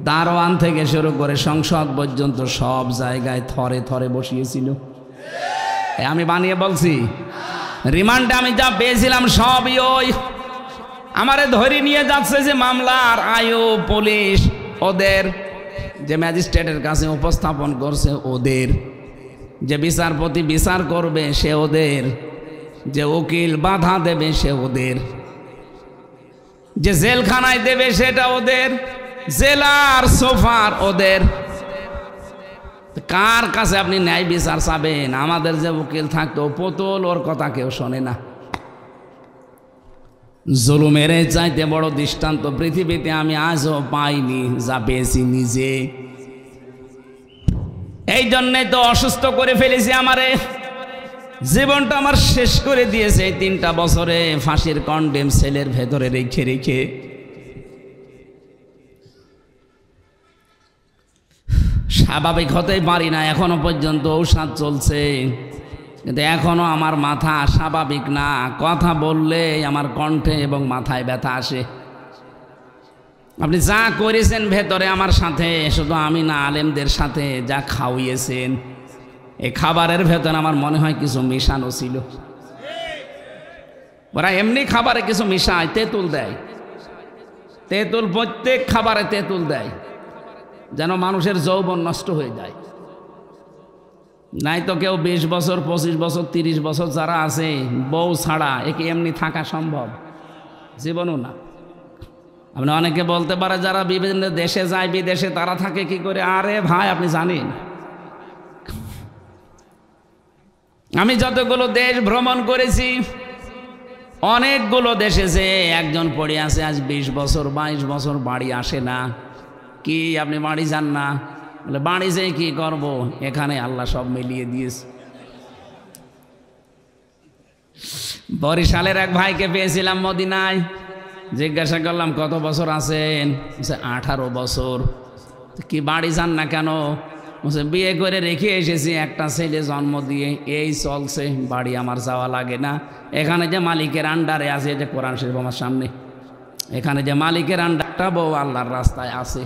Speaker 1: দারোয়ান থেকে শুরু করে সংসদ পর্যন্ত সব জায়গায় থরে থরে বসিয়েছিল। আমি বানিয়ে বলছি, রিমান্ডে আমি যা পেয়েছিলাম সবই ওই। আমারে ধরে নিয়ে যাচ্ছে যে মামলার আয়ু, পুলিশ ওদের, যে ম্যাজিস্ট্রেটের কাছে উপস্থাপন করছে ওদের, যে বিচারপতি বিচার করবে সে ওদের, যে উকিল বাধা দেবে সে ওদের, যে জেলখানায় দেবে সেটা ওদের, জেলার সোফার ওদের। কার কাছে আপনি ন্যায় বিচার চাবেন? আমাদের যে উকিল থাকতো পুতুল, ওর কথা কেউ শোনে না। জুলুমের চাইতে বড় দৃষ্টান্ত পৃথিবীতে আমি আজও পাইনি, যা পেয়েছি নিজে। এই জন্যে তো অসুস্থ করে ফেলেছি, আমারে জীবনটা আমার শেষ করে দিয়েছে। এই 3টা বছরে ফাঁসির কন্ডেম সেলের ভেতরে রেখে রেখে স্বাভাবিক হতেই পারি না। এখনো পর্যন্ত ঔষধ চলছে, কিন্তু এখনো আমার মাথা স্বাভাবিক না। কথা বললে আমার কণ্ঠে এবং মাথায় ব্যথা আসে। আপনি যা করেছেন ভেতরে আমার সাথে, শুধু আমি না, আলেমদের সাথে যা খাওয়িয়েছেন, এই খাবারের ভেতরে আমার মনে হয় কিছু মিশানো ছিল। ওরা এমনি খাবারে কিছু মিশায়, তেঁতুল দেয়, তেঁতুল প্রত্যেক খাবারে তেঁতুল দেয়, যেন মানুষের যৌবন নষ্ট হয়ে যায়। নাই তো কেউ 20 বছর 25 বছর 30 বছর যারা আছে বউ ছাড়া, একে এমনি থাকা সম্ভব? জীবনও না। আপনি অনেকে বলতে পারে যারা বিভিন্ন দেশে যায়, বিদেশে, তারা থাকে কি করে? আরে ভাই, আপনি জানেন আমি যতগুলো দেশ ভ্রমণ করেছি, অনেকগুলো দেশে যে একজন পড়ে আছে আজ 20 বছর 22 বছর, বাড়ি আসে না। কি আপনি বাড়ি যান না? বলে বাড়ি যেয়ে কি করব? এখানে আল্লাহ সব মিলিয়ে দিয়েছে। বরিশালের এক ভাইকে পেয়েছিলাম মদিনায়, জিজ্ঞাসা করলাম কত বছর আছেন? 18 বছর। কি বাড়ি যান না কেন? বলছে বিয়ে করে রেখে এসেছি, একটা ছেলে জন্ম দিয়ে, এই চলছে, বাড়ি আমার যাওয়া লাগে না। এখানে যে মালিকের আন্ডারে আছে, যে কোরআন শরীফ আমার সামনে, এখানে যে মালিকের আন্ডারটা, বউ আল্লাহর রাস্তায় আছে।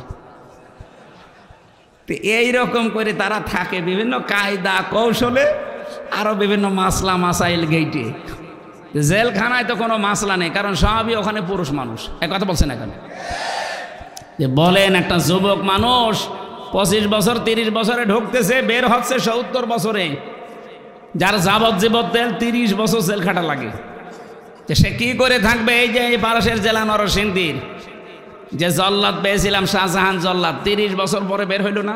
Speaker 1: তো এইরকম করে তারা থাকে বিভিন্ন কায়দা কৌশলে, আরো বিভিন্ন মাসলা মাসাইল গেইটে। জেলখানায় তো কোনো মাসলা নেই, কারণ সবই ওখানে পুরুষ মানুষ। এক কথা বলছেন এখানে যে বলেন একটা যুবক মানুষ 25 বছর 30 বছরে ঢুকতেছে, বের হচ্ছে 70 বছরে, যার যাবজ্জীবন 30 বছর জেল খাটা লাগে, যে সে কি করে থাকবে? এই যে এই পারস্যের জেলা নরসিংদীর যে জল্লাদ পেয়েছিলাম, শাহজাহান জল্লাদ, 30 বছর পরে বের হইল না।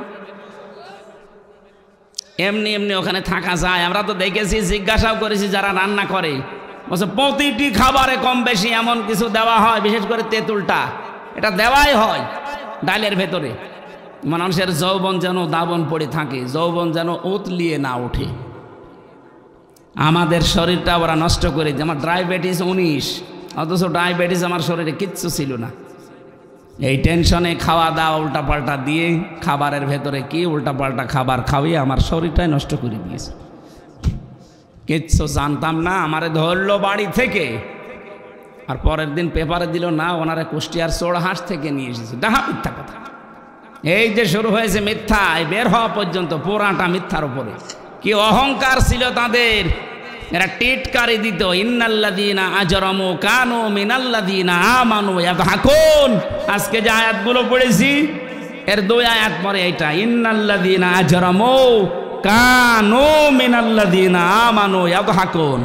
Speaker 1: এমনি এমনি ওখানে থাকা যায়? আমরা তো দেখেছি, জিজ্ঞাসাও করেছি যারা রান্না করে, বলছে প্রতিটি খাবারে কম বেশি এমন কিছু দেওয়া হয়, বিশেষ করে তেঁতুলটা, এটা দেওয়াই হয় ডালের ভেতরে। মানুষের যৌবন যেন দাবন পড়ে থাকে, যৌবন যেন উতলিয়ে না ওঠে। আমাদের শরীরটা ওরা নষ্ট করে দিয়েছে। আমার ডায়াবেটিস 19, অথচ ডায়াবেটিস আমার শরীরে কিচ্ছু ছিল না। এই টেনশনে খাওয়া দাওয়া উল্টাপাল্টা দিয়ে খাবারের ভেতরে কি উল্টাপাল্টা খাবার খাওয়িয়ে আমার শরীরটাই নষ্ট করে দিয়েছে। কিচ্ছু জানতাম না, আমারে ধরলো বাড়ি থেকে, আর পরের দিন পেপারে দিল না ওনারা কুষ্টিয়ার চোড়হাঁস থেকে নিয়ে এসেছে। ডাহা মিথ্যা কথা। এই যে শুরু হয়েছে মিথ্যা, বের হওয়া পর্যন্ত পুরাটা মিথ্যার উপরে। কি অহংকার ছিল তাদের, এরা টিটকারি দিত, ইন্নাল্লাযীনা আজরামু কানু মিনাল্লাযীনা আমানু ইয়াদহাকুন। আজকে যে আয়াতগুলো পড়েছি এর 2 আয়াত পরে এইটা, ইন্নাল্লাযীনা আজরামু কানু মিনাল্লাযীনা আমানু ইয়াদহাকুন।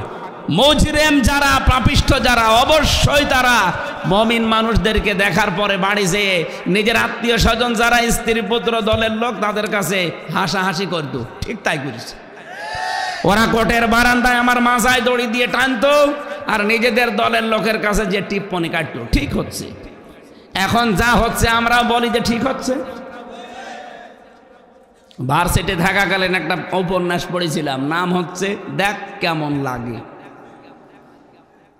Speaker 1: মুজরিম যারা, পাপিষ্ঠ যারা, অবশ্যই তারা মুমিন মানুষদেরকে দেখার পরে বাড়ি যেয়ে নিজের আত্মীয় স্বজন যারা, স্ত্রী পুত্র দলের লোক, তাদের কাছে হাসাহাসি করত। ঠিক তাই করেছে ওরা। কোটের বারান্দায় আমার মাথায় দড়ি দিয়ে টানতো, আর নিজেদের দলের লোকের কাছে যে টিপ্পনি কাটতো। ঠিক হচ্ছে। এখন যা হচ্ছে আমরা বলি যে ঠিক হচ্ছে। ভার্সিটি থাকাকালীন একটা উপন্যাস পড়েছিলাম, নাম হচ্ছে দেখ কেমন লাগে।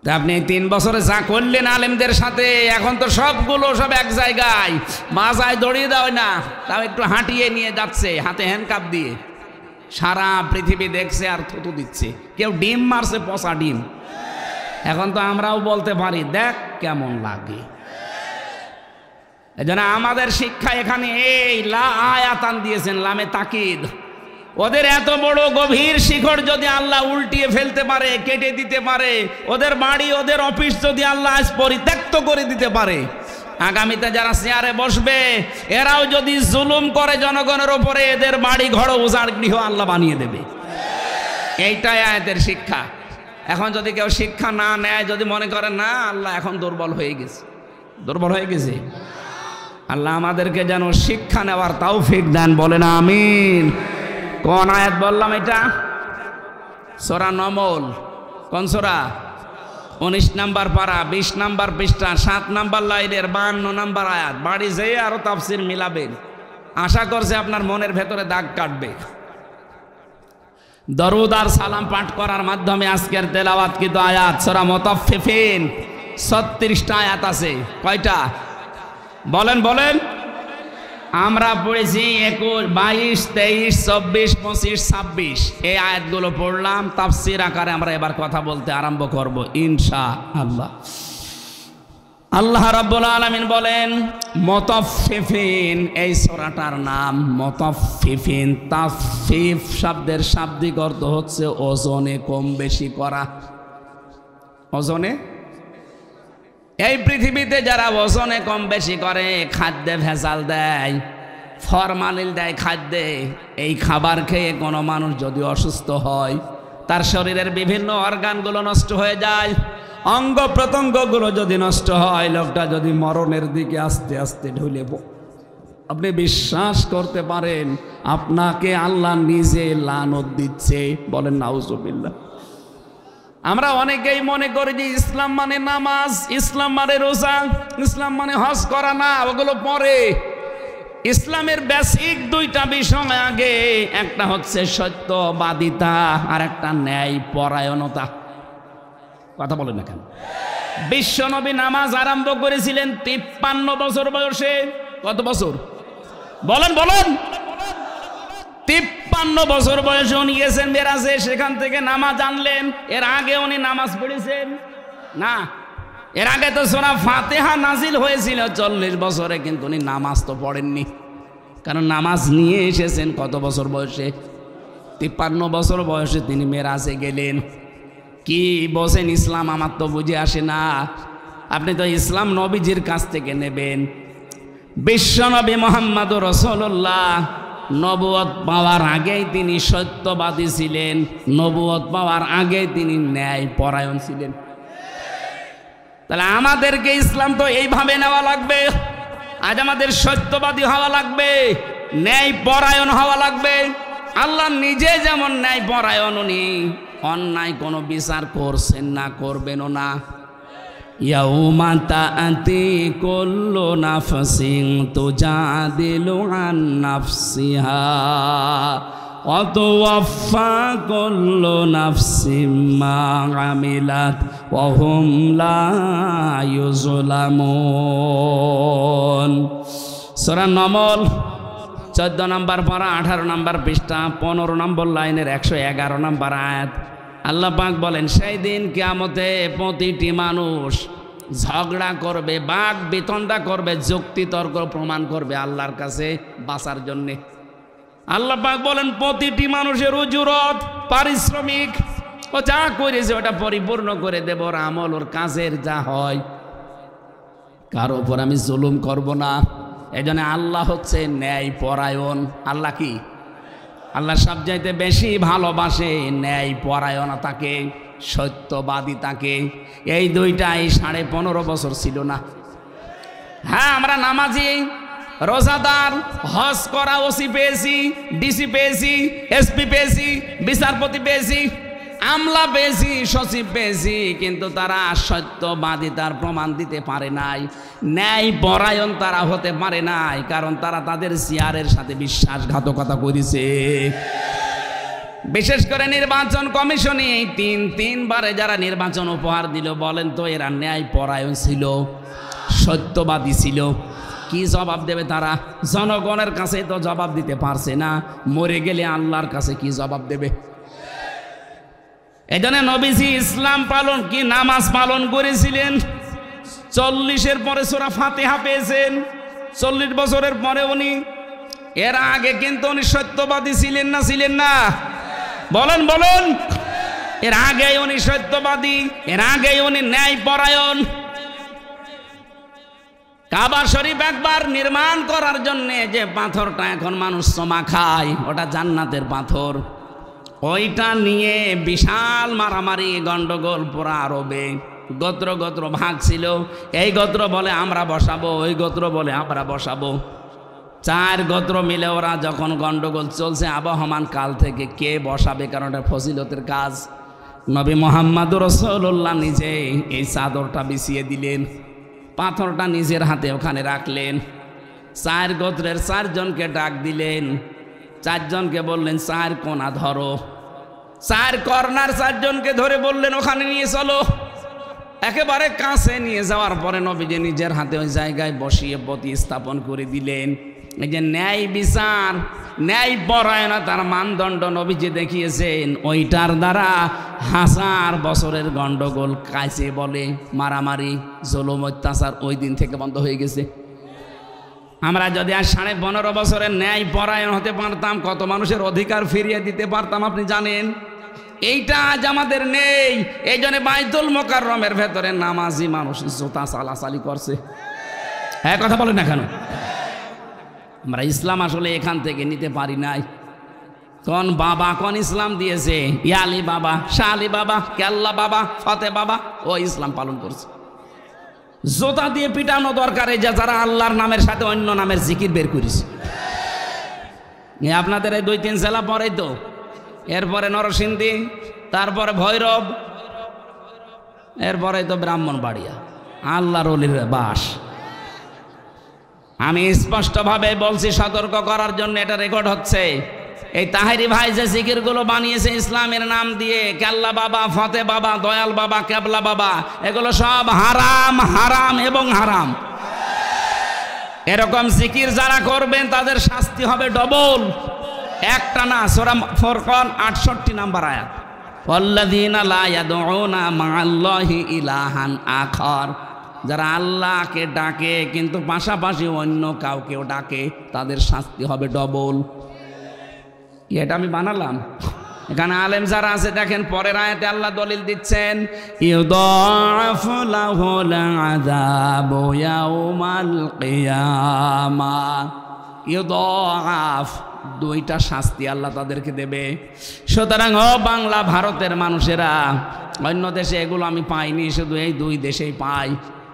Speaker 1: আপনি 3 বছরে যা করলেন আলেমদের সাথে, এখন তো সবগুলো সব এক জায়গায়, মাথায় দড়িয়ে দাও না, তাও একটু হাঁটিয়ে নিয়ে যাচ্ছে হাতে হ্যান্ডকাপ দিয়ে। সারা পৃথিবী দেখছে আর থুতু দিচ্ছে। কেউ ডিম মারছে, পচা ডিম। এখন তো আমরাও বলতে পারি দেখ কেমন লাগে। এই জন্য আমাদের শিক্ষা এখানে এই লা আয়াতান দিয়েছেন, লামে তাকিদ। ওদের এত বড় গভীর শিকড় যদি আল্লাহ উল্টিয়ে ফেলতে পারে, কেটে দিতে পারে, ওদের বাড়ি ওদের অফিস যদি আল্লাহ আজ পরিত্যক্ত করে দিতে পারে, আগামীতে যারা চেয়ারে বসবে এরাও যদি জুলুম করে জনগণের ওপরে, এদের বাড়ি ঘর উজাড় গৃহ আল্লাহ বানিয়ে দেবে। এইটাই আয়াতের শিক্ষা। এখন যদি কেউ শিক্ষা না নেয়, যদি মনে করে না আল্লাহ এখন দুর্বল হয়ে গেছে, দুর্বল হয়ে গেছে, আল্লাহ আমাদেরকে যেন শিক্ষা নেওয়ার তৌফিক দেন, বলেন আমিন। কোন আয়াত বললাম এটা? সূরা নমল। কোন সূরা? 19 নম্বর পারা, 20 নম্বর পৃষ্ঠা, 7 নম্বর লাইনের 52 নম্বর আয়াত। বাড়ি যেয়ে আরো তাফসীর মিলাবেন, আশা করছে আপনার মনের ভেতরে দাগ কাটবে। দরুদ আর সালাম পাঠ করার মাধ্যমে আজকের তেলাওয়াতকৃত আয়াত সূরা মুতাফফিফিন 36টা আয়াত আছে। কয়টা বলেন বলেন? আমরা পড়েছি 21, 22, 23, 24, 25, 26 এই আয়াতগুলো পড়লাম। তাফসীর আকারে আমরা এবার কথা বলতে আরম্ভ করব ইনশাআল্লাহ। আল্লাহ রাব্বুল আলামিন বলেন মুতাফফিফিন, এই সূরাটার নাম মুতাফফিফিন। তাফফিফ শব্দের শাব্দিক অর্থ হচ্ছে ওজনে কম বেশি করা। ওজনে, এই পৃথিবীতে যারা ওজনে কম বেশি করে, খাদ্যে ভেজাল দেয়, ফরমালিন দেয় খাদ্যে, এই খাবার খেয়ে কোনো মানুষ যদি অসুস্থ হয়, তার শরীরের বিভিন্ন অর্গানগুলো নষ্ট হয়ে যায়, অঙ্গ প্রত্যঙ্গগুলো যদি নষ্ট হয়, লোকটা যদি মরণের দিকে আস্তে আস্তে ঢলে পড়ে, আপনি বিশ্বাস করতে পারেন আপনাকে আল্লাহ নিজে লানত দিচ্ছে। বলেন নাউজুবিল্লাহ। আমরা অনেকেই মনে করি যে ইসলাম মানে নামাজ, ইসলাম মানে রোজা, ইসলাম মানে হজ করা। না, ওগুলো পরে। ইসলামের বেসিক 2টা বিষয় আগে, একটা হচ্ছে সত্যবাদিতা আর একটা ন্যায় পরায়ণতা। কথা বলেন না কেন? বিশ্বনবী নামাজ আরম্ভ করেছিলেন 53 বছর বয়সে। কত বছর বলেন বলেন? 53 বছর বয়সে উনি গেছেন মেরাজে, সেখান থেকে নামাজ আনলেন। এর আগে উনি নামাজ পড়েছেন না? এর আগে তো সূরা ফাতিহা নাজিল হয়েছিল 40 বছরে, কিন্তু উনি নামাজ তো পড়েননি। কারণ নামাজ নিয়ে এসেছেন কত বছর বয়সে? 53 বছর বয়সে তিনি মেরাজে গেলেন। কি বলেন ইসলাম আমার তো বুঝে আসে না। আপনি তো ইসলাম নবীজির কাছ থেকে নেবেন। বিশ্বনবী মুহাম্মদুর রাসূলুল্লাহ নবুয়ত পাওয়ার আগেই তিনি সত্যবাদী ছিলেন, নবুয়ত পাওয়ার আগেই তিনি ন্যায় পরায়ণ ছিলেন। তাহলে আমাদেরকে ইসলাম তো এইভাবে নেওয়া লাগবে। আজ আমাদের সত্যবাদী হওয়া লাগবে, ন্যায় পরায়ণ হওয়া লাগবে। আল্লাহ নিজে যেমন ন্যায় পরায়ণ, উনি অন্যায় কোনো বিচার করছেন না, করবেনও না। ইয়াউমা তাআতি কুল্লু নাফসিন তুজাদিলু আন নাফসিহা ওয়া তুওয়াফফা কুল্লু নাফসিন মা আমিলাত ওয়া হুম লা ইউযলামুন। সূরা নমল 14 নম্বর পারা 18 নম্বর পৃষ্ঠা 15 নম্বর লাইনের 111 নম্বর আয়াত। আল্লাহ পাক বলেন, সেই দিন কিয়ামতে প্রতিটি মানুষ ঝগড়া করবে, বাক বিতণ্ডা করবে, যুক্তি তর্ক প্রমাণ করবে আল্লাহর কাছে বাঁচার জন্যে। আল্লাহ পাক বলেন, প্রতিটি মানুষের উজুরত, পারিশ্রমিক, ও যা করেছে ওটা পরিপূর্ণ করে দেব, ওর আমল, ওর কাজের যা হয়। কার উপর আমি জুলুম করব না। এজন্য আল্লাহ হচ্ছে ন্যায় পরায়ণ। আল্লাহ কি? আল্লাহ সবচাইতে বেশি ভালোবাসে ন্যায় পরায়ণতাকে, সত্যবাদিতাকে। এই দুইটাই 15.5 বছর ছিল না। হ্যাঁ, আমরা নামাজি, রোজাদার, হজ করা ওসি পেয়েছি, ডিসি পেয়েছি, এসপি পেয়েছি, বিচারপতি পেয়েছি, আমলা পেয়েছি, সচিব পেয়েছি, কিন্তু তারা সত্যবাদিতার প্রমাণ দিতে পারে নাই, ন্যায় পরায়ণ তারা হতে পারে নাই, কারণ তারা তাদের চেয়ারের সাথে বিশ্বাসঘাতকতা করেছে। বিশেষ করে নির্বাচন কমিশনে এই তিনবারে যারা নির্বাচন উপহার দিল, বলেন তো এরা ন্যায় পরায়ণ ছিল, সত্যবাদী ছিল? কি জবাব দেবে তারা? জনগণের কাছে তো জবাব দিতে পারছে না, মরে গেলে আল্লাহর কাছে কি জবাব দেবে? এজন্য নবীজি ইসলাম পালন কি নামাজ পালন করেছিলেন। 40-এর পরে সূরা ফাতিহা পেয়েছেন, 40 বছরের পরে উনি। এর আগে কিন্তু উনি সত্যবাদী ছিলেন না, ছিলেন না? বলেন বলেন। এর আগে উনি সত্যবাদী, এর আগে উনি ন্যায় পরায়ণ। কাবা শরীফ একবার নির্মাণ করার জন্য যে পাথরটা এখন মানুষ চমা খায়, ওটা জান্নাতের পাথর। ওইটা নিয়ে বিশাল মারামারি, গন্ডগোল পুরা আরবে। গোত্র গোত্র ভাগ ছিল। এই গোত্র বলে আমরা বসাবো, ওই গোত্র বলে আমরা বসাবো। 4 গোত্র মিলে ওরা যখন গন্ডগোল চলছে আবহমান কাল থেকে, কে বসাবে, কারণ এটা ফজিলতের কাজ। নবী মুহাম্মদুর রাসূলুল্লাহ নিজে এই চাদরটা বিছিয়ে দিলেন, পাথরটা নিজের হাতে ওখানে রাখলেন। 4 গোত্রের 4 জনকে ডাক দিলেন, 4 জনকে বললেন 4 কোণা ধরো, 4 কর্নার 4 জনকে ধরে বললেন ওখানে নিয়ে চলো। একেবারে কাছে নিয়ে যাওয়ার পরে নবীজি নিজের হাতে ওই জায়গায় বসিয়ে প্রতিস্থাপন করে দিলেন। এই যে ন্যায় বিচার, ন্যায় পরায়ণতার মানদণ্ড নবীজি দেখিয়েছেন, ওইটার দ্বারা 1000 বছরের গন্ডগোল, কাছে বলে মারামারি, জুলুম, অত্যাচার ওই দিন থেকে বন্ধ হয়ে গেছে। আমরা যদি আর 15.5 বছরের ন্যায় পরায়ণ হতে পারতাম, কত মানুষের অধিকার ফিরিয়ে দিতে পারতাম আপনি জানেন? এইটা আজ আমাদের নেই। এই জন্য বাইতুল মোকাররমের ভেতরে নামাজি মানুষ জুতা চালাচালি করছে। হ্যাঁ, কথা বলেন না কেন? আমরা ইসলাম আসলে এখান থেকে নিতে পারি নাই। কোন বাবা কোন ইসলাম দিয়েছে? ইয়ালি বাবা, শাহ আলী বাবা, কেল্লা বাবা, ফতে বাবা, ও ইসলাম পালন করছে। জোতা দিয়ে পিটানো দরকার, এই যে যারা আল্লাহর নামের সাথে অন্য নামের জিকির বের করেছে। আপনাদের এই 2-3 জেলা পরেই তো, এরপরে নরসিংদী, তারপরে ভৈরব, এরপরে তো ব্রাহ্মণবাড়িয়া, আল্লাহর ওলির বাস। আমি স্পষ্টভাবে বলছি, সতর্ক করার জন্য, এটা রেকর্ড হচ্ছে। এই তাহেরি ভাই যে জিকিরগুলো বানিয়েছে ইসলামের নাম দিয়ে, কেল্লা বাবা, ফতে বাবা, দয়াল বাবা, কেবলা বাবা, এগুলো সব হারাম, হারাম এবং হারাম। এরকম জিকির যারা করবেন তাদের শাস্তি হবে ডবল, একটা না। সূরা ফুরকান 68 নম্বর আয়াত, ওয়াল্লাযীনা লা ইয়াদউনা মা'আল্লাহি ইলাহান আখার, যারা আল্লাহকে ডাকে কিন্তু পাশাপাশি অন্য কাউকেও ডাকে, তাদের শাস্তি হবে ডবল। এটা আমি বানালাম? এখানে আলেম যারা আছে দেখেন, পরের আয়াতে আল্লাহ দলিল দিচ্ছেন, ইউদাফু লাহুল আযাবু ইয়াউমাল কিয়ামাহ। ইউদাফ, 2টা শাস্তি আল্লাহ তাদেরকে দেবে। সুতরাং ও বাংলা ভারতের মানুষেরা, অন্য দেশে এগুলো আমি পাইনি, শুধু এই 2 দেশেই পাই।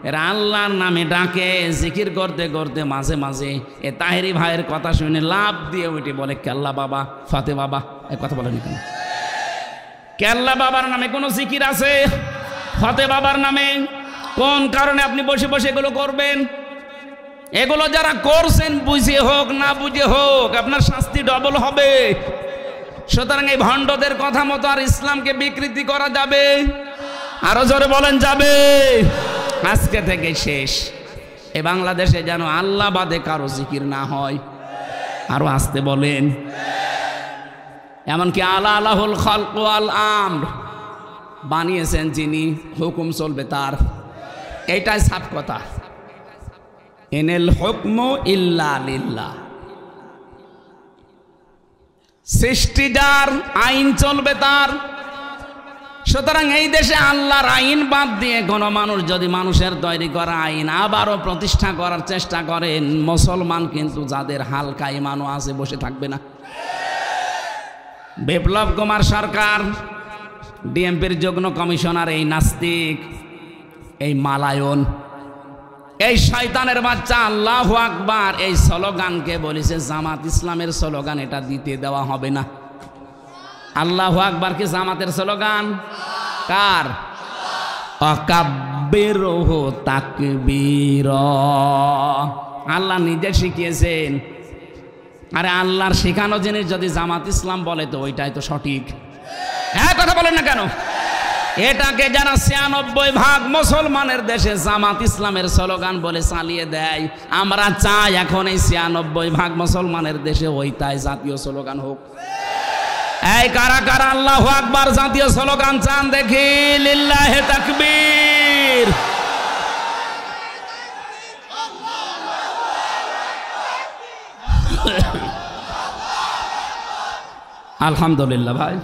Speaker 1: এরা আল্লাহর নামে ডাকে, জিকির করতে করতে মাঝে মাঝে এ তাহেরি ভাইয়ের কথা শুনে লাভ দিয়ে ওইটি বলে কেল্লা বাবা, ফাতে বাবা। এ কথা বলেন কেন? কেল্লা বাবার নামে কোনো জিকির আছে? ফতে বাবার নামে? কোন কারণে আপনি বসে বসে এগুলো করবেন? এগুলো যারা করছেন বুঝে হোক না বুঝে হোক আপনার শাস্তি ডবল হবে। সুতরাং এই ভণ্ডদের কথা মতো আর ইসলামকে বিকৃতি করা যাবে? আরো জোরে বলেন যাবে? আজকে থেকে শেষ। এই বাংলাদেশে যেন আল্লাহ বাদে কারো জিকির না হয়। আরো আসতে বলেন। এমনকি আলা আলাহুল খালক ওয়াল আমর বানিয়েছেন যিনি, হুকুম চলবে তার। এইটাই সাফ কথা। ইনিল হুকমু ইল্লা লিল্লাহ। সৃষ্টি যার, আইন চলবে তার। সুতরাং এই দেশে আল্লাহর আইন বাদ দিয়ে কোনো মানুষ যদি মানুষের তৈরি করা আইন আবারও প্রতিষ্ঠা করার চেষ্টা করেন, মুসলমান কিন্তু যাদের হালকা ঈমানও আছে বসে থাকবে না। বিপ্লব কুমার সরকার, ডিএমপির যুগ্ম কমিশনার, এই নাস্তিক, এই মালায়ন, এই শয়তানের বাচ্চা আল্লাহু আকবার এই স্লোগানকে বলেছে জামাত ইসলামের স্লোগান, এটা দিতে দেওয়া হবে না। আল্লাহু আকবার কি জামাতের স্লোগান? কার? আকাব্বিরহু তাকবীরা। আল্লাহ নিজে শিখিয়েছেন। আরে আল্লাহর শেখানো জিনিস যদি জামাত ইসলাম বলে তো ওইটাই তো সঠিক। হ্যাঁ, কথা বলেন না কেন? এটাকে যারা ৯৬% মুসলমানের দেশে জামাত ইসলামের স্লোগান বলে চালিয়ে দেয়, আমরা চাই এখন এই ৯৬% মুসলমানের দেশে ওইটাই জাতীয় স্লোগান হোক। এই কারা কারা আল্লাহু আকবার জাতীয় স্লোগান চান দেখি? লিল্লাহি তাকবীর। আলহামদুলিল্লাহ ভাই।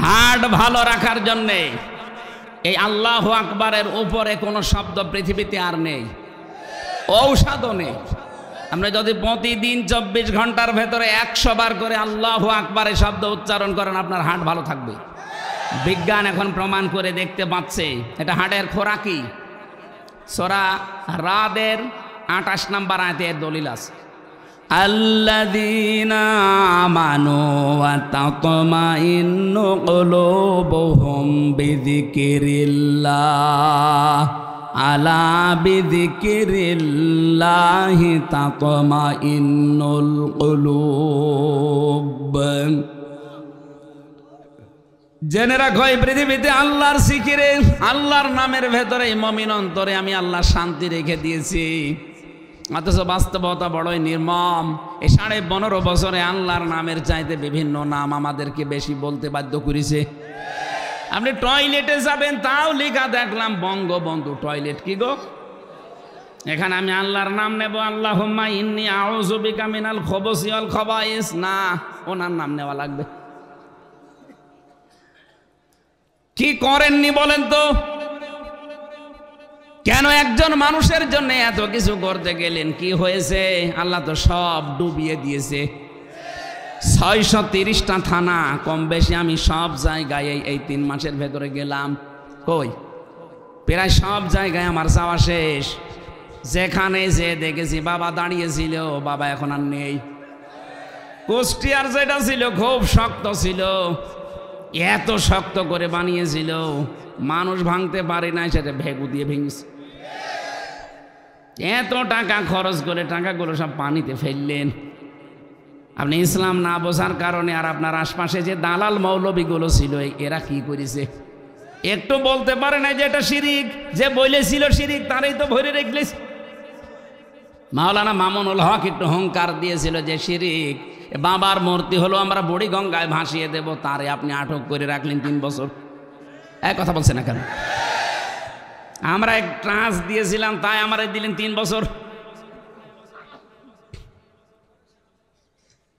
Speaker 1: হার্ট ভালো রাখার জন্যে এই আল্লাহু আকবারের উপরে কোনো শব্দ পৃথিবীতে আর নেই, ঔষধও নেই। আপনি যদি প্রতিদিন ২৪ ঘন্টার ভেতরে ১০০ বার করে আল্লাহু আকবারের শব্দ উচ্চারণ করেন, আপনার হার্ট ভালো থাকবে। বিজ্ঞান এখন প্রমাণ করে দেখতে পাচ্ছে এটা হার্টের খোরাকি। সূরা রাদের ২৮ নম্বর আয়াতে এর দলিল আছে। আল্লাযীনা আমানু ওয়া তাতমাইন্নু কুলুবুহুম বিযিকিরিল্লাহ আলা বিযিকিরিল্লাহি তাতমাইন্নুল কুলুব। জেনে রাখো এই পৃথিবীতে আল্লাহর জিকিরে, আল্লাহর নামের ভেতরে মুমিন অন্তরে আমি আল্লাহ শান্তি রেখে দিয়েছি। অথচ বাস্তবতা বড়ই নির্মম। এই ১৫.৫ বছরে আল্লাহর নামের চাইতে বিভিন্ন নাম আমাদেরকে বেশি বলতে বাধ্য করেছে। আপনি টয়লেটে যাবেন, তাও লেখা দেখলাম বঙ্গবন্ধু টয়লেট। কি গো, এখানে আমি আল্লাহর নাম নেব, আল্লাহুম্মা ইন্নী আউযু বিকা মিনাল খুবুসি ওয়াল খাবাইস, না, ওনার নাম নেওয়া লাগবে। কি করেননি বলেন তো? কেন একজন মানুষের জন্য এত কিছু করতে গেলেন? কি হয়েছে? আল্লাহ তো সব ডুবিয়ে দিয়েছে। ৬৩০টা থানা কম বেশি আমি সব জায়গায় এই ৩ মাসের ভেতরে গেলাম। কই, প্রায় সব জায়গায় আমার যাওয়া শেষ। যেখানে যে দেখেছি বাবা দাঁড়িয়েছিল, বাবা এখন আর নেই। কুষ্টিয়ার যেটা ছিল খুব শক্ত ছিল, এত শক্ত করে বানিয়েছিল মানুষ ভাঙতে পারে না, সেটা ভেগু দিয়ে ভেঙেছে। এত টাকা খরচ করে টাকাগুলো সব পানিতে ফেললেন। আপনি ইসলাম না বোঝার কারণে আর আপনার আশপাশে যে দালাল মৌলবীগুলো ছিল এরা কি করেছে? একটু বলতে পারে না যে এটা শিরিক? যে বলেছিল শিরিক তারই তো ভরে রেখলে। মাওলানা মামুনুল হক একটু হুঙ্কার দিয়েছিল যে শিরিক, বাবার মূর্তি হলো আমরা বুড়ি গঙ্গায় ভাসিয়ে দেব, তারে আপনি আটক করে রাখলেন ৩ বছর। এক কথা বলছে না কেন? আমরা এক ট্রান্স দিয়েছিলাম, তাই আমার দিলেন 3 বছর।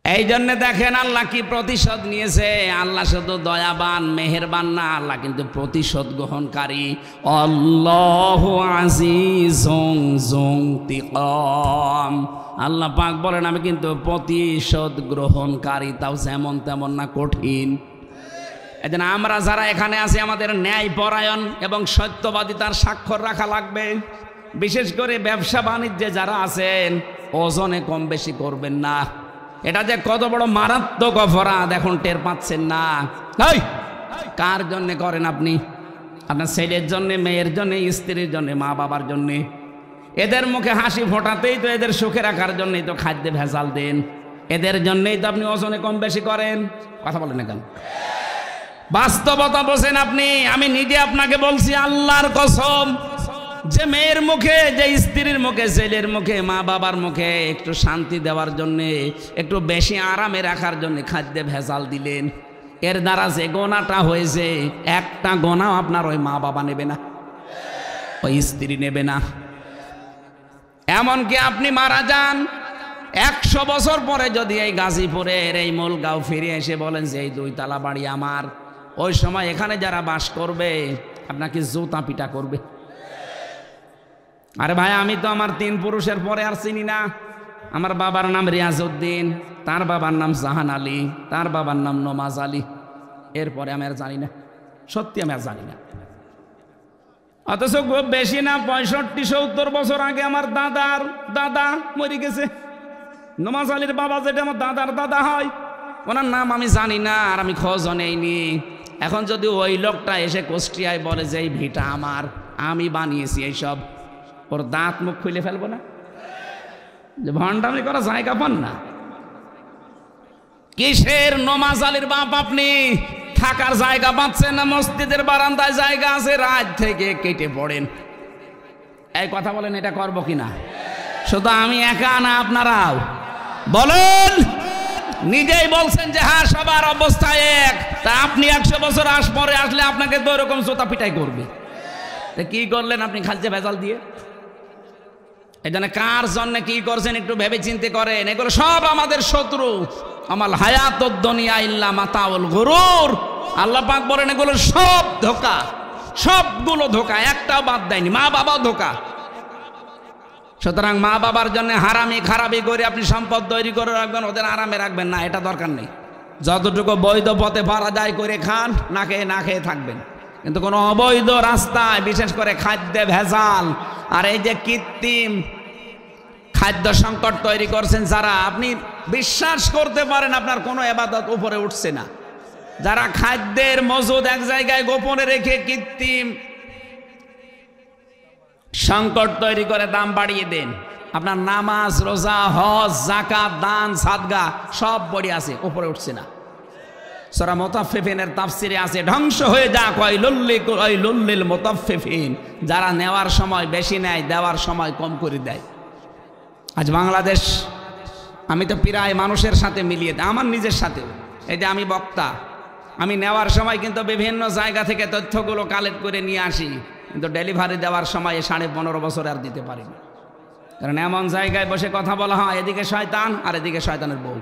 Speaker 1: এই জন্য দেখেন আল্লাহ কি প্রতিশোধ নিয়েছে। আল্লাহ শুধু দয়াবান মেহেরবান না, আল্লাহ কিন্তু প্রতিশোধ গ্রহণকারী। আল্লাহু আজিজুন যুনতিকাম। আল্লাহ পাক বলেন আমি কিন্তু প্রতিশোধ গ্রহণকারী, তাও যেমন তেমন না, কঠিন। এজন্য আমরা যারা এখানে আছি আমাদের ন্যায় পরায়ণ এবং সত্যবাদিতার স্বাক্ষর রাখা লাগবে। বিশেষ করে ব্যবসা বাণিজ্যে যারা আছেন ওজনে কম বেশি করবেন না। এটা যে কত বড় মারাত্মক অপরাধ এখন টের পাচ্ছেন না। কার জন্য করেন আপনি? আপনার ছেলের জন্য, মেয়ের জন্য, স্ত্রীর জন্য, মা বাবার জন্য। এদের মুখে হাসি ফোটাতেই তো, এদের সুখে রাখার জন্যই তো খাদ্যে ভেজাল দেন, এদের জন্যই তো আপনি ওজনে কম বেশি করেন। কথা বলেন না কেন? বাস্তবতা বোঝেন আপনি। আমি নিজে আপনাকে বলছি আল্লাহর কসম, যে মেয়ের মুখে, যে স্ত্রীর মুখে, ছেলের মুখে, মা বাবার মুখে একটু শান্তি দেওয়ার জন্যে, একটু বেশি আরামে রাখার জন্য খাদ্যে ভেজাল দিলেন, এর দ্বারা যে গোনাটা হয়েছে, একটা গোনাও আপনার ওই মা বাবা নেবে না, ওই স্ত্রী নেবে না। এমনকি আপনি মারা যান 100 বছর পরে যদি এই গাজীপুরের এই মূলগাঁও ফিরে এসে বলেন যে এই 2 তালা বাড়ি আমার, ওই সময় এখানে যারা বাস করবে আপনাকে জুতা পিটা করবে। আরে ভাই, আমি তো আমার 3 পুরুষের পরে আর চিনি না। আমার বাবার নাম রিয়াজউদ্দিন, তার বাবার নাম জাহান আলী, তার বাবার নাম নমাজ আলী, এরপরে আমি আর জানি না। সত্যি আমি আর জানি না। অথচ খুব বেশি না 65-70 বছর আগে আমার দাদা মরে গেছে। নমাজ আলীর বাবা, যেটা আমার দাদার দাদা হয়, ওনার নাম আমি জানি না, আর আমি খোঁজও নেইনি। এখন যদি ওই লোকটা এসে কুষ্টিয়ায় বলে যে এই ভিটা আমার, আমি বানিয়েছি এইসব, ওর দাঁত মুখ খুলে ফেলবো না? যে ভণ্ডামি করা জায়গা পান না। কিসের নমাজ আলীর বাপ আপনি? থাকার জায়গা পাচ্ছেন না, মসজিদের বারান্দায় জায়গা আছে, রাত থেকে কেটে পড়েন। এই কথা বলেন, এটা করবো কিনা? শুধু আমি একা না, আপনারাও বলেন। নিজেই বলছেন যে হ্যাঁ সবার অবস্থা এক, তা আপনি 100 বছর পরে আসলে আপনাকে তো এরকম জোতা পিটাই করবে। কি করলেন আপনি খাদ্যে ভেজাল দিয়ে? এই জন্য কার জন্য কি করছেন একটু ভেবে চিন্তে করেন। এগুলো সব আমাদের শত্রু। আমাল হায়াতুদ দুনিয়া ইল্লা মাতাউল গুরুর। আল্লাহ পাক বলেন এগুলো সব ধোঁকা, সবগুলো ধোঁকা, একটাও বাদ দেয়নি। মা বাবাও ধোঁকা। সুতরাং মা বাবার জন্য হারামি খারাপি করে আপনি সম্পদ তৈরি করে রাখবেন, ওদের আরামে রাখবেন না, এটা দরকার নেই। যতটুকু বৈধ পথে পারা যায় করে খান, না খেয়ে থাকবেন। কিন্তু কোনো অবৈধ রাস্তায়, বিশেষ করে খাদ্যে ভেজাল আর এই যে কৃত্রিম খাদ্য সংকট তৈরি করছেন যারা, আপনি বিশ্বাস করতে পারেন আপনার কোনো ইবাদত উপরে উঠছে না। যারা খাদ্যের মজুদ এক জায়গায় গোপনে রেখে কৃত্রিম সংকট তৈরি করে দাম বাড়িয়ে দেন, আপনার নামাজ, রোজা, হজ, যাকাত, দান, সাদগা সব বড়ি আছে, উপরে উঠছে না। সূরা মুতাফফিফিনের তাফসিরে আছে, ধ্বংস হয়ে যাক ওয়াইলুল মুতাফফিফিন, যারা নেওয়ার সময় বেশি নেয়, দেওয়ার সময় কম করে দেয়। আজ বাংলাদেশ, আমি তো প্রায় মানুষের সাথে মিলিয়ে দেয়, আমার নিজের সাথে। এই যে আমি বক্তা, আমি নেওয়ার সময় কিন্তু বিভিন্ন জায়গা থেকে তথ্যগুলো কালেক্ট করে নিয়ে আসি, কিন্তু ডেলিভারি দেওয়ার সময় 15.5 বছর আর দিতে পারিনি। কারণ এমন জায়গায় বসে কথা বলা হয়, এদিকে শয়তান আর এদিকে শয়তানের বউ।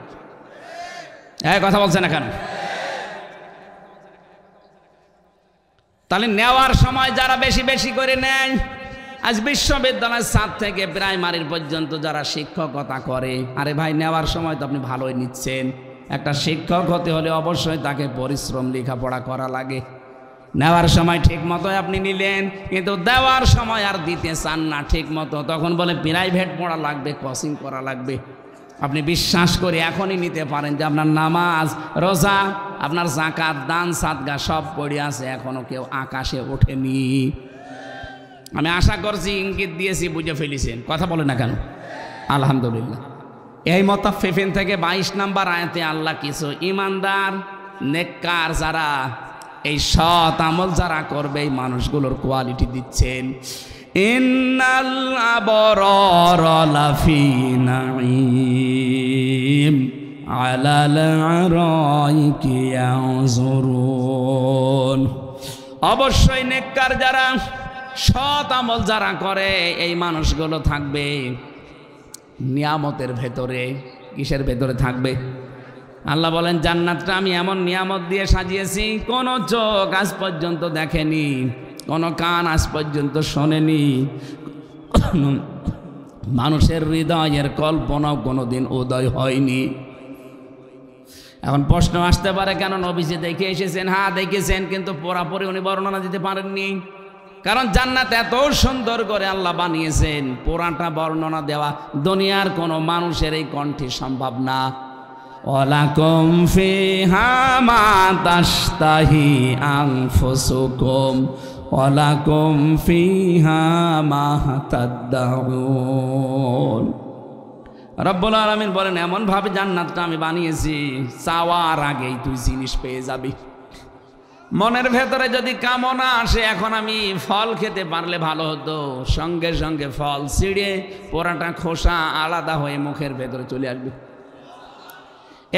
Speaker 1: কথা বলছে না কেন? তাহলে নেওয়ার সময় যারা বেশি বেশি করে নেয়, আজ বিশ্ববিদ্যালয়ের ছাদ থেকে প্রাইমারির পর্যন্ত যারা শিক্ষকতা করে, আরে ভাই নেওয়ার সময় তো আপনি ভালোই নিচ্ছেন। একটা শিক্ষক হতে হলে অবশ্যই তাকে পরিশ্রম, লেখাপড়া করা লাগে। নেওয়ার সময় ঠিক মতো আপনি নিলেন, কিন্তু দেওয়ার সময় আর দিতে চান না ঠিক মতো, তখন বলে প্রাইভেট পড়া লাগবে, কোচিং করা লাগবে। আপনি বিশ্বাস করে এখনই নিতে পারেন যে আপনার নামাজ, রোজা, আপনার যাকাত, দান, সাদগা সব পড়ে আছে, এখনো কেউ আকাশে ওঠেনি। আমি আশা করছি, ইঙ্গিত দিয়েছি, বুঝে ফেলেছেন। কথা বলে না কেন? আলহামদুলিল্লাহ। এই মুতাফফিফিন থেকে 22 নম্বর আয়াতে আল্লাহ কিছু ইমানদার, নেককার যারা, এই সৎ আমল যারা করবে, এই মানুষগুলোর কোয়ালিটি দিচ্ছেন। ইন্নাল আবরারা লাফি নাঈম আলাল আরাইকি ইয়ানজুরুন। অবশ্যই নেককার যারা, সৎ আমল যারা করে, এই মানুষগুলো থাকবে নিয়ামতের ভেতরে। কিসের ভেতরে থাকবে? আল্লাহ বলেন জান্নাতটা আমি এমন নিয়ামত দিয়ে সাজিয়েছি, কোনো চোখ আজ পর্যন্ত দেখেনি, কোনো কান আজ পর্যন্ত শোনেনি, মানুষের হৃদয়ের কল্পনাও কোনোদিন উদয় হয়নি। এখন প্রশ্ন আসতে পারে, কেন নবীজি দেখে এসেছেন? হ্যাঁ দেখেছেন, কিন্তু পুরোপুরি উনি বর্ণনা দিতে পারেননি। কারণ জান্নাত এত সুন্দর করে আল্লাহ বানিয়েছেন, পুরাটা বর্ণনা দেওয়া দুনিয়ার কোনো মানুষের এই কণ্ঠে সম্ভব না। ওয়ালাকুম ফিহা মা তাশতাহি আনফুসুকুম ওয়ালাকুম ফিহা মা তাদদাউন। রব্বুল আলামিন বলেন, এমন ভাবে জান্নাতটা আমি বানিয়েছি, চাওয়ার আগেই তুই জিনিস পেয়ে যাবি। মনের ভেতরে যদি কামনা আসে, এখন আমি ফল খেতে পারলে ভালো হতো, সঙ্গে সঙ্গে ফল ছিঁড়ে পোড়াটা খোসা আলাদা হয়ে মুখের ভেতরে চলে আসবে।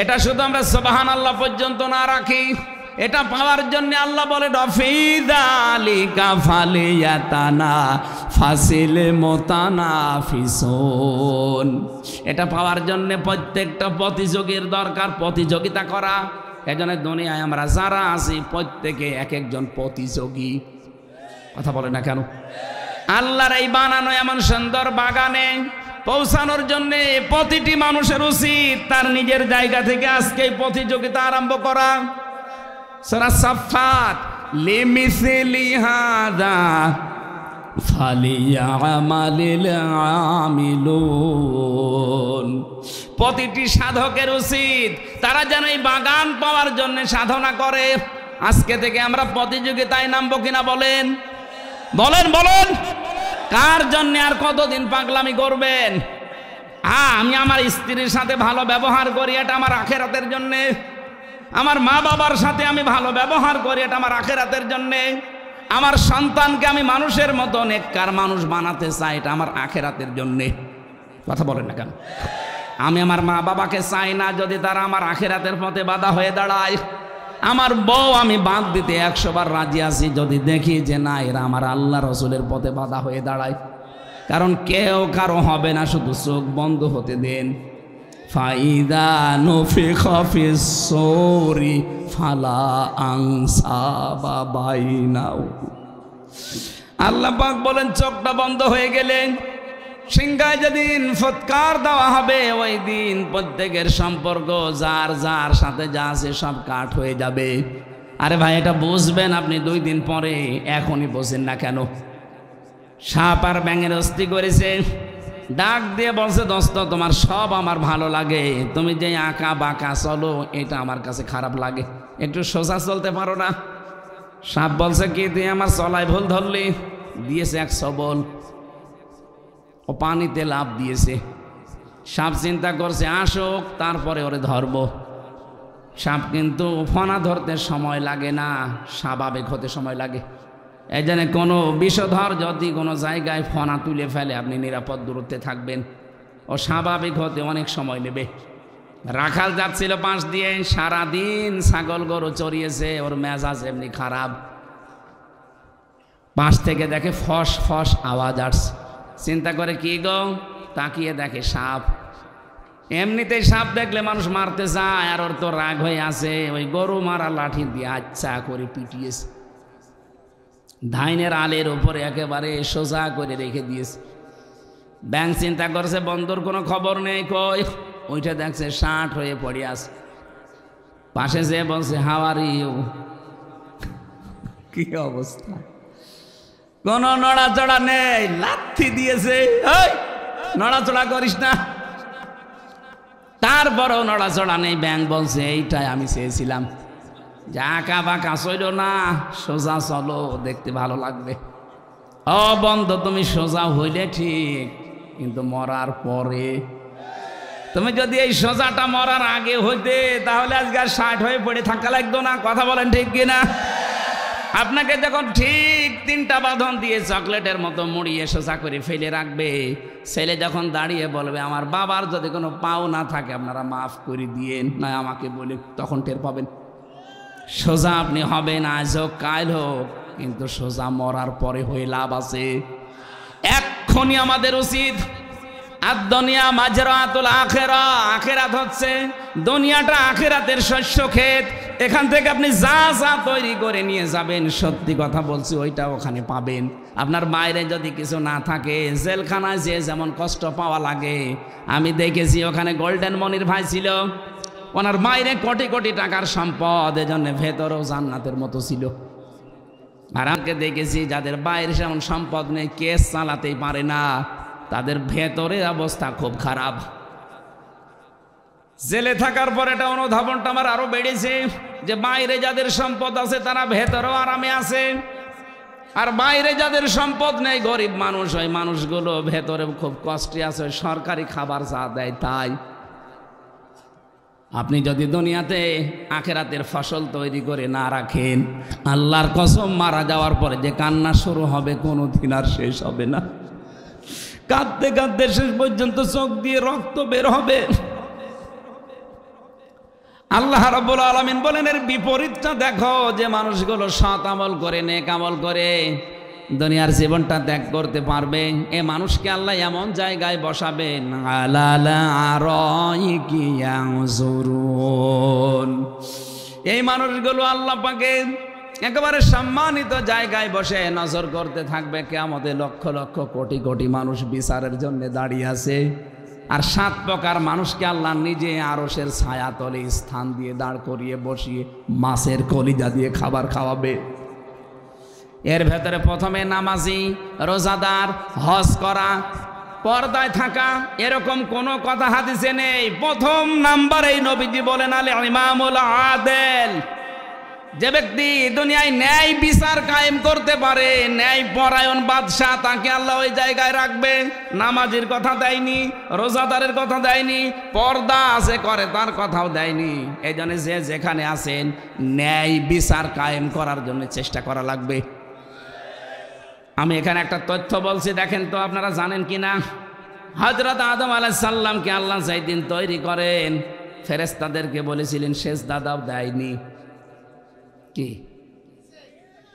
Speaker 1: এটা শুধু আমরা সুবহানাল্লাহ পর্যন্ত না রাখি, এটা পাওয়ার জন্য আল্লাহ বলে রফিদালিকা ফালিয়াতানা ফাসিল মুতানাফিসুন। এটা পাওয়ার জন্য প্রত্যেকটা প্রতিযোগীর দরকার, প্রতিযোগিতা করা। এজন্য দুনিয়ায় আমরা যারা আছি প্রত্যেকে এক একজন প্রতিযোগী। কথা বলে না কেন? আল্লাহর এই বানানো এমন সুন্দর বাগানে পৌঁছানোর জন্য প্রতিটি মানুষের উচিত তার নিজের জায়গা থেকে আজকেই প্রতিযোগিতা আরম্ভ করা। সূরা সাফফাত, লিমিসলি হাদা ফালিয়ামালিল আমিলুন। প্রতিটি সাধকের উচিত তারা যেন এই বাগান পাওয়ার জন্য সাধনা করে। আজকে থেকে আমরা প্রতিযোগিতায় নামবো কিনা বলেন? বলেন বলেন, কার জন্য আর কতদিন পাগলামি করবেন? আমি আমার স্ত্রীর সাথে ভালো ব্যবহার করি, এটা আমার আখিরাতের জন্য। আমার মা বাবার সাথে আমি ভালো ব্যবহার করি, এটা আমার আখিরাতের জন্য। আমার সন্তানকে আমি মানুষের মতো নেককার মানুষ বানাতে চাই, এটা আমার আখিরাতের জন্য। কথা বলেন না কেন? আমি আমার মা বাবাকে চাই না যদি তারা আমার আখিরাতের পথে বাধা হয়ে দাঁড়ায়। আমার বউ আমি বাদ দিতে 100 বার রাজি আছি যদি দেখি যে না এরা আমার আল্লাহ রসুলের পথে বাধা হয়ে দাঁড়ায়। কারণ কেউ কারো হবে না, শুধু চোখ বন্ধ হতে দেন। ফাইদা নুফিখা ফিস সূরি ফালা আনসাবা বাইনাহু। আল্লাহ পাক বলেন, চোখটা বন্ধ হয়ে গেলে সিংহায় যেদিন ফৎকার দেওয়া হবে, ওই দিন প্রত্যেকের সম্পর্ক যার যার সাথে যা আছে সব কাট হয়ে যাবে। আরে ভাই, এটা বুঝবেন আপনি 2 দিন পরে, এখনই বোঝেন না কেন? সাপ আর ব্যাঙের অস্তি করেছে, ডাক দিয়ে বলছে, দোস্ত তোমার সব আমার ভালো লাগে, তুমি যে আঁকা বাঁকা চলো এটা আমার কাছে খারাপ লাগে, একটু সোজা চলতে পারো না? সাপ বলছে, কি তুই আমার চলায় ভুল ধরলি? দিয়েছে 100 বল। ও পানিতে লাফ দিয়েছে। সাপ চিন্তা করছে আসুক তারপরে ওরে ধরব। সাপ কিন্তু ফনা ধরতে সময় লাগে না, স্বাভাবিক হতে সময় লাগে। এই জন্য কোনো বিষধর যদি কোনো জায়গায় ফনা তুলে ফেলে আপনি নিরাপদ দূরত্বে থাকবেন, ও স্বাভাবিক হতে অনেক সময় নেবে। রাখাল যাচ্ছিল পাশ দিয়ে, সারাদিন ছাগল গরু চড়িয়েছে, ওর মেজাজ এমনি খারাপ। পাশ থেকে দেখে ফস ফস আওয়াজ আসছে, চিন্তা করে কি গো, তাকিয়ে দেখে সাপ। এমনিতেই সাপ দেখলে মানুষ মারতে যায়, আর ওর তো রাগ হয়ে আছে, ওই গরু মারা লাঠি দিয়ে আচ্ছা করে পিটিয়েছে, ধাইনের আলের উপরে একেবারে সোজা করে রেখে দিয়েছে। ব্যাং চিন্তা করছে বন্ধুর কোনো খবর নেই, কই? ওইটা দেখছে ষাট হয়ে পড়ে আছে। পাশে যেয়ে বলছে, হাউ আর ইউ? কি অবস্থা? কোন নড়াচড়া নেই, লাথি দিয়েছে, নড়াচড়া করিস না। তারপরেও নড়াচড়া নেই। ব্যাং বলছে, এইটাই আমি চেয়েছিলাম, যে আঁকা বাঁকা চইল না, সোজা চলো, দেখতে ভালো লাগবে। ও বন্ধু, তুমি সোজা হইলে ঠিক, কিন্তু মরার পরে তুমি যদি এই সোজাটা মরার আগে হইতে, তাহলে আজকে 60 হয়ে পড়ে থাকা লাগতো না। কথা বলেন ঠিক কিনা? আপনাকে যখন ঠিক 3টা বাঁধন দিয়ে চকলেটের মতো মুড়িয়ে সোজা করে ফেলে রাখবে, ছেলে যখন দাঁড়িয়ে বলবে আমার বাবার যদি কোনো পাও না থাকে আপনারা মাফ করে দিয়েন, না আমাকে বলে, তখন টের পাবেন সোজা আপনি হবেন, আজ হোক কাল হোক, কিন্তু সোজা মরার পরে হয়ে লাভ আছে। এক্ষুনি আমাদের উচিত, আর দুনিয়া মাজরাতুল আখিরা, আখিরাত হচ্ছে দুনিয়াটা আখিরাতের শস্য ক্ষেত। এখান থেকে আপনি যা যা তৈরি করে নিয়ে যাবেন, সত্যি কথা বলছি, ওইটা ওখানে পাবেন। আপনার বাইরে যদি কিছু না থাকে, জেলখানায় যে যেমন কষ্ট পাওয়া লাগে, আমি দেখেছি ওখানে গোল্ডেন মনির ভাই ছিল, ওনার বাইরে কোটি কোটি টাকার সম্পদ, এজন্য ভেতরেও জান্নাতের মতো ছিল। আর আজকে দেখেছি যাদের বাইরে সেমন সম্পদ নেই, কেস চালাতেই পারে না, তাদের ভেতরের অবস্থা খুব খারাপ। জেলে থাকার পর এটা অনুধাবনটা আমার আরো বেড়েছে যে বাইরে যাদের সম্পদ আছে তারা ভেতরেও আরামে আছে, আর বাইরে যাদের সম্পদ নেই, গরিব মানুষ, ওই মানুষগুলো ভেতরে খুব কষ্টে আছে, সরকারি খাবার যা দেয় তাই। আপনি যদি দুনিয়াতে আখেরাতের ফসল তৈরি করে না রাখেন, আল্লাহর কসম মারা যাওয়ার পরে যে কান্না শুরু হবে কোনোদিন আর শেষ হবে না। কাঁদতে কাঁদতে শেষ পর্যন্ত চোখ দিয়ে রক্ত বের হবে। আল্লাহ রাব্বুল আলামিন বলেন এর বিপরীতটা দেখো, যে মানুষগুলো সৎ আমল করে, নেক আমল করে, দুনিয়ার জীবনটা ত্যাগ করতে পারবে, এ মানুষকে আল্লাহ এমন জায়গায় বসাবেন, আলালা আরাইকি ইয়ানজুরুন, এই মানুষগুলো আল্লাহ পাকে একেবারে সম্মানিত জায়গায় বসে নজর করতে থাকবে। কিয়ামতে লক্ষ লক্ষ কোটি কোটি মানুষ বিচারের জন্য দাঁড়িয়ে আছে, আর 7 প্রকার মানুষকে আল্লাহ নিজে আরশের ছায়া তলে স্থান দিয়ে দাঁড় করিয়ে বসিয়ে মাছের কলিজা দিয়ে খাবার খাওয়াবে। এর ভেতরে প্রথমে নামাজি, রোজাদার, হজ করা, পর্দায় থাকা, এরকম কোনো কথা হাদিসে নেই। প্রথম নাম্বারে নবীজি বলেন আল ইমামুল আদেল, যে ব্যক্তি দুনিয়ায় ন্যায় বিচার কায়েম করতে পারে, ন্যায় পরায়ণ বাদশাহ, তাকে আল্লাহ ওই জায়গায় রাখবে। নামাজের কথা দেয়নি, রোজাদারের কথা দেয়নি, পর্দা আছে করে তার কথাও দেয়নি। এই জন্য যে যেখানে আছেন ন্যায় বিচার কায়েম করার জন্য চেষ্টা করা লাগবে। আমি এখানে একটা তথ্য বলছি, দেখেন তো আপনারা জানেন কিনা। হযরত আদম আলাইহিস সালামকে আল্লাহ যেই দিন তৈরি করেন, ফেরেশতাদেরকে বলেছিলেন সেজদা দাও, দেয়নি। কি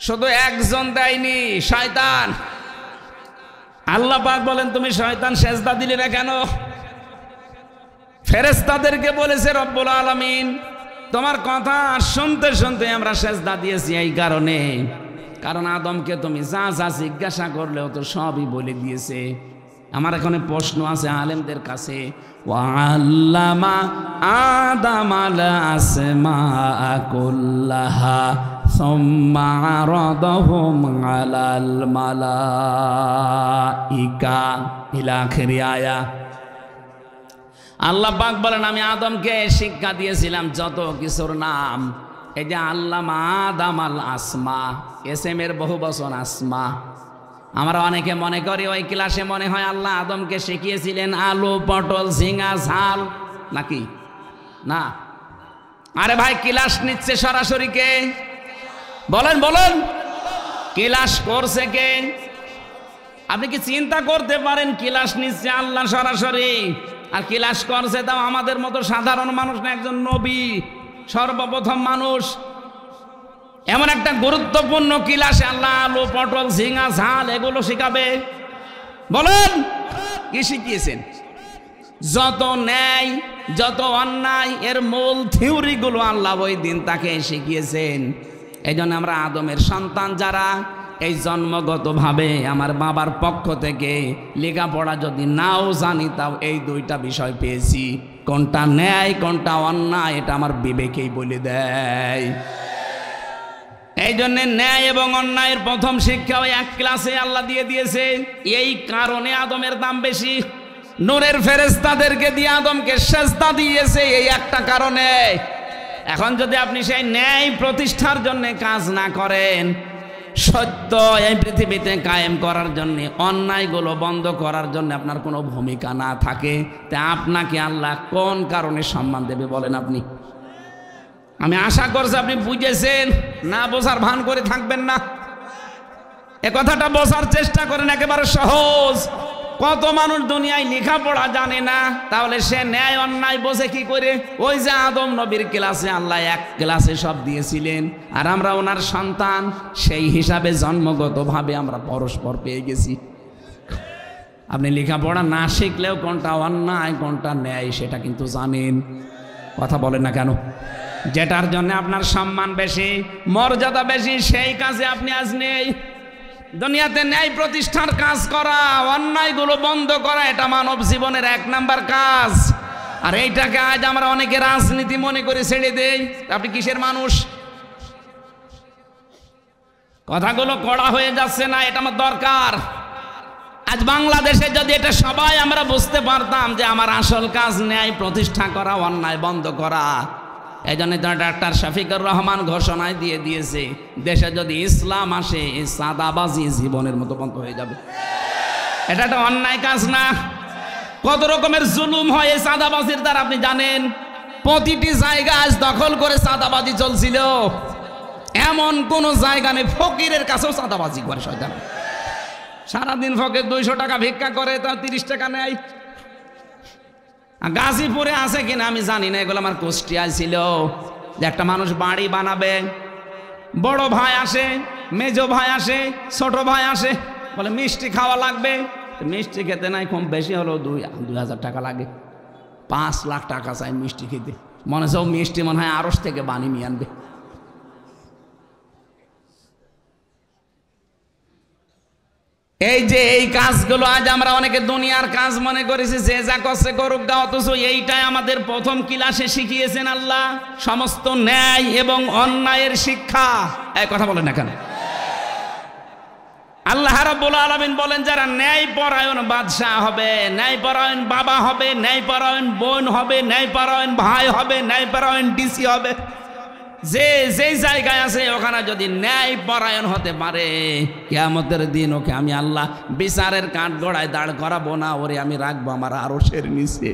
Speaker 1: শুধু একজন দেয়নি, শয়তান। আল্লাহ পাক বলেন তুমি শয়তান সেজদা দিলে না কেন? ফেরেশতাদেরকে বলেছে রব্বুল আলামিন তোমার কথা শুনতে শুনতে আমরা সেজদা দিয়েছি এই কারণে, কারণ আদমকে তুমি যা যা জিজ্ঞাসা করলেও তো সবই বলে দিয়েছে। আমার এখানে প্রশ্ন আছে আলেমদের কাছে, ওয়াল্লামা আদামাল আসমাআ কুল্লাহা সুম্মা আরাদাহুম আলাল মালাইকা ইলা আখিরি আয়া। আল্লাহ পাক বলেন আমি আদমকে শিক্ষা দিয়েছিলাম যত কিছুর নাম। এই যে আল্লামা আদামাল আসমা, এসএমের বহু বচন আসমা। আমরা অনেকে মনে করি ওই ক্লাসে মনে হয় আল্লাহ আদমকে শিখিয়েছিলেন আলু, পটল, ঝিঙা, ঝাল, নাকি? না, আরে ভাই ক্লাস নিচ্ছে সরাসরি কে? বলেন বলেন, ক্লাস করছে কে? আপনি কি চিন্তা করতে পারেন ক্লাস নিচ্ছে আল্লাহ সরাসরি, আর ক্লাস করছে তাও আমাদের মতো সাধারণ মানুষ না, একজন নবী, সর্বপ্রথম মানুষ। এমন একটা গুরুত্বপূর্ণ ক্লাসে আল্লাহ আলু, পটল, ঝিঙা, ঝাল এগুলো শিখাবে? বলেন কি শিখিয়েছেন? যত ন্যায়, যত অন্যায়, এর মূল থিওরিগুলো আল্লাহ ওই দিন তাকে শিখিয়েছেন। এই জন্য আমরা আদমের সন্তান যারা, এই জন্মগতভাবে আমার বাবার পক্ষ থেকে লেখাপড়া যদি নাও জানি তাও এই 2টা বিষয় পেয়েছি, কোনটা ন্যায় কোনটা অন্যায় এটা আমার বিবেকেই বলে দেয়। এই জন্য ন্যায় এবং অন্যায়ের প্রথম শিক্ষা ওই এক ক্লাসে আল্লাহ দিয়ে দিয়েছে। এই কারণে আদমের দাম বেশি। নূরের ফেরেশতাদেরকে দিয়ে আদমকে সেজদা দিয়েছে এই একটা কারণে। এখন যদি আপনি সেই ন্যায় প্রতিষ্ঠার জন্য কাজ না করেন, সত্য এই পৃথিবীতে কায়েম করার জন্য, অন্যায়গুলো বন্ধ করার জন্য আপনার কোনো ভূমিকা না থাকে, তা আপনাকে আল্লাহ কোন কারণে সম্মান দেবে বলেন আপনি? আমি আশা করছি আপনি বুঝেছেন, না বোঝার ভান করে থাকবেন না। এ কথাটা বোঝার চেষ্টা করেন, একেবারে সহজ। কত মানুষ দুনিয়ায় লেখাপড়া জানে না, তাহলে সে ন্যায় অন্যায় বোঝে কি করে? ওই যে আদম নবীর ক্লাসে আল্লাহ এক ক্লাসে সব দিয়েছিলেন, আর আমরা ওনার সন্তান, সেই হিসাবে জন্মগতভাবে আমরা পরস্পর পেয়ে গেছি। আপনি লেখাপড়া না শিখলেও কোনটা অন্যায় কোনটা ন্যায় সেটা কিন্তু জানেন। কথা বলেন না কেন? যেটার জন্য আপনার সম্মান বেশি, মর্যাদা বেশি, সেই কাজে আপনি আজ নেই। দুনিয়াতে ন্যায় প্রতিষ্ঠার কাজ করা, অন্যায়গুলো বন্ধ করা, এটা মানব জীবনের 1 নাম্বার কাজ। আর এইটাকে আজ আমরা অনেকে রাজনীতি মনে করে ছেড়ে দেই। আপনি কিসের মানুষ? কথাগুলো কড়া হয়ে যাচ্ছে না? এটা আমার দরকার। আজ বাংলাদেশে যদি এটা সবাই আমরা বুঝতে পারতাম যে আমার আসল কাজ ন্যায় প্রতিষ্ঠা করা, অন্যায় বন্ধ করা। এই জন্য তো ডাক্তার শফিকুর রহমান ঘোষণায় দিয়ে দিয়েছে, দেশে যদি ইসলাম আসে এই সাদাবাজি জীবনের মতো বন্ধ হয়ে যাবে। এটা একটা অন্যায় কাজ না? কত রকমের জুলুম হয় এই সাদাবাজির দ্বারা আপনি জানেন? প্রতিটি জায়গা আজ দখল করে সাদাবাজি চলছিল, এমন কোন জায়গা নেই ফকিরের কাছেও সাদাবাজি করে শয়তান। সারাদিন ফকির 200 টাকা ভিক্ষা করে, তার 30 টাকা নেয়। গাজীপুরে আছে কিনা আমি জানি না, এগুলো আমার কুষ্টিয়ায় ছিল যে একটা মানুষ বাড়ি বানাবে, বড় ভাই আসে, মেজ ভাই আসে, ছোট ভাই আসে, বলে মিষ্টি খাওয়া লাগবে। মিষ্টি খেতে নাই কম বেশি হলো 2000 টাকা লাগে। 5 লাখ টাকা চাই মিষ্টি খেতে। মনে হচ্ছে মিষ্টি মনে হয় আড়স থেকে বানিয়ে নিয়ে আনবে। এই যে এই কাজগুলো আজ আমরা অনেকে দুনিয়ার কাজ মনে করেছি, যে যা করছে করুক গা, অথচ এইটাই আমাদের প্রথম ক্লাসে শিখিয়েছেন আল্লাহ, সমস্ত ন্যায় এবং অন্যায়ের শিক্ষা। এই কথা বলেন না কেন? আল্লাহ রাব্বুল আলামিন বলেন যারা ন্যায় পরায়ণ বাদশাহ হবে, ন্যায় পরায়ণ বাবা হবে, ন্যায় পরায়ণ বোন হবে, ন্যায় পরায়ণ ভাই হবে, ন্যায় পরায়ণ ডিসি হবে, যে যেই জায়গায় আছে ওখানে যদি ন্যায় পরায়ণ হতে পারে, কিয়ামতের দিন ওকে আমি আল্লাহ বিচারের কাঠগড়ায় দাঁড় করাবো না, ওরে আমি রাখবো আমার আরশের নিচে।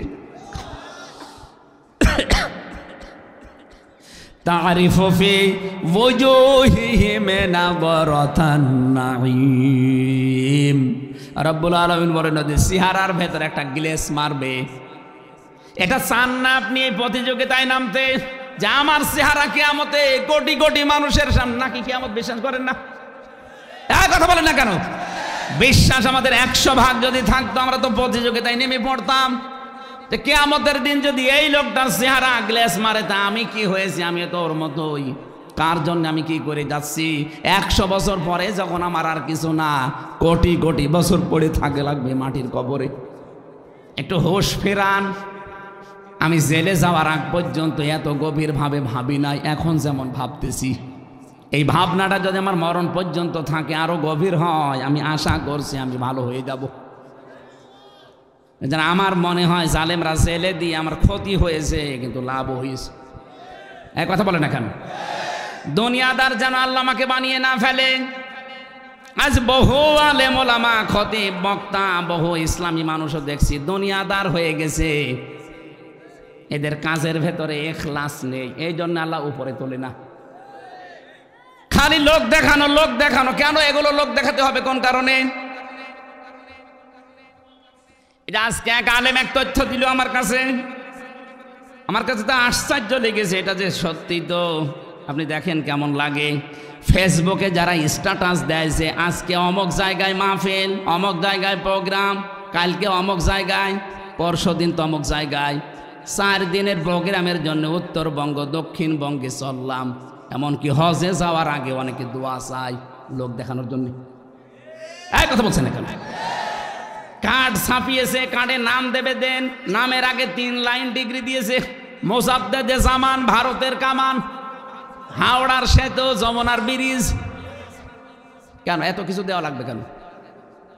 Speaker 1: তারিফু ফি ওজুহিহিম নাযরাতান নাঈম। রব্বুল আলামিন বলেন নদী সিহারার ভেতরে একটা গ্লেস মারবে। এটা চান না আপনি এই প্রতিযোগিতায় নামতে যে আমার চেহারা কিয়ামতে কোটি কোটি মানুষের সামনে? নাকি কিয়ামত বিশ্বাস করেন না? কথা বলেন না কেন? বিশ্বাস আমাদের 100 ভাগ যদি থাকতো আমরা তো প্রতিযোগিতায় নেমে পড়তাম। যে কিয়ামতের দিন যদি এই লোকটার চেহারা গ্লেস মারে, তা আমি কি হয়েছি? আমি তো ওর মতোই। কার জন্য আমি কি করে যাচ্ছি? 100 বছর পরে যখন আমার আর কিছু না, কোটি কোটি বছর পড়ে থাকে লাগবে মাটির কবরে। একটু হোশ ফেরান। আমি জেলে যাওয়ার আগ পর্যন্ত এত গভীরভাবে ভাবি নাই, এখন যেমন ভাবতেছি। এই ভাবনাটা যদি আমার মরণ পর্যন্ত থাকে, আরো গভীর হয়, আমি আশা করছি আমি ভালো হয়ে যাব। আমার মনে হয় জালেমরা জেলে দিয়ে আমার ক্ষতি হয়েছে, কিন্তু লাভ হয়েছে। এক কথা বলে না কেন? দুনিয়াদার যেন আল্লাহ আমাকে বানিয়ে না ফেলে। আজ বহু আলেম ওলামা, খতিব, বক্তা, বহু ইসলামী মানুষও দেখছি দুনিয়াদার হয়ে গেছে। এদের কাজের ভেতরে ইখলাস নেই, এই জন্য আল্লাহ উপরে তোলে না। খালি লোক দেখানো, লোক দেখানো। কেন এগুলো লোক দেখাতে হবে? কোন কারণে? এটা আজকে এক আলেম এক তথ্য দিল আমার কাছে তো আশ্চর্য লেগেছে। এটা যে সত্যি তো আপনি দেখেন কেমন লাগে। ফেসবুকে যারা স্ট্যাটাস দেয় যে আজকে অমুক জায়গায় মাহফিল, অমুক জায়গায় প্রোগ্রাম, কালকে অমুক জায়গায়, পরশুদিন তমুক জায়গায়, 4 দিনের প্রোগ্রামের জন্য উত্তরবঙ্গ দক্ষিণবঙ্গে চললাম। এমনকি হজে যাওয়ার আগে অনেকে দোয়া চায় লোক দেখানোর জন্য। এক কথা বলছেন না কেন? কার্ড ছাপিয়েছে, কার্ডে নাম দেবে দেন, নামের আগে 3 লাইন ডিগ্রি দিয়েছে। মোসাদ্দেদে জামান, ভারতের কামান, হাওড়ার সেতু, যমুনার ব্রিজ। কেন এত কিছু দেওয়া লাগবে কেন?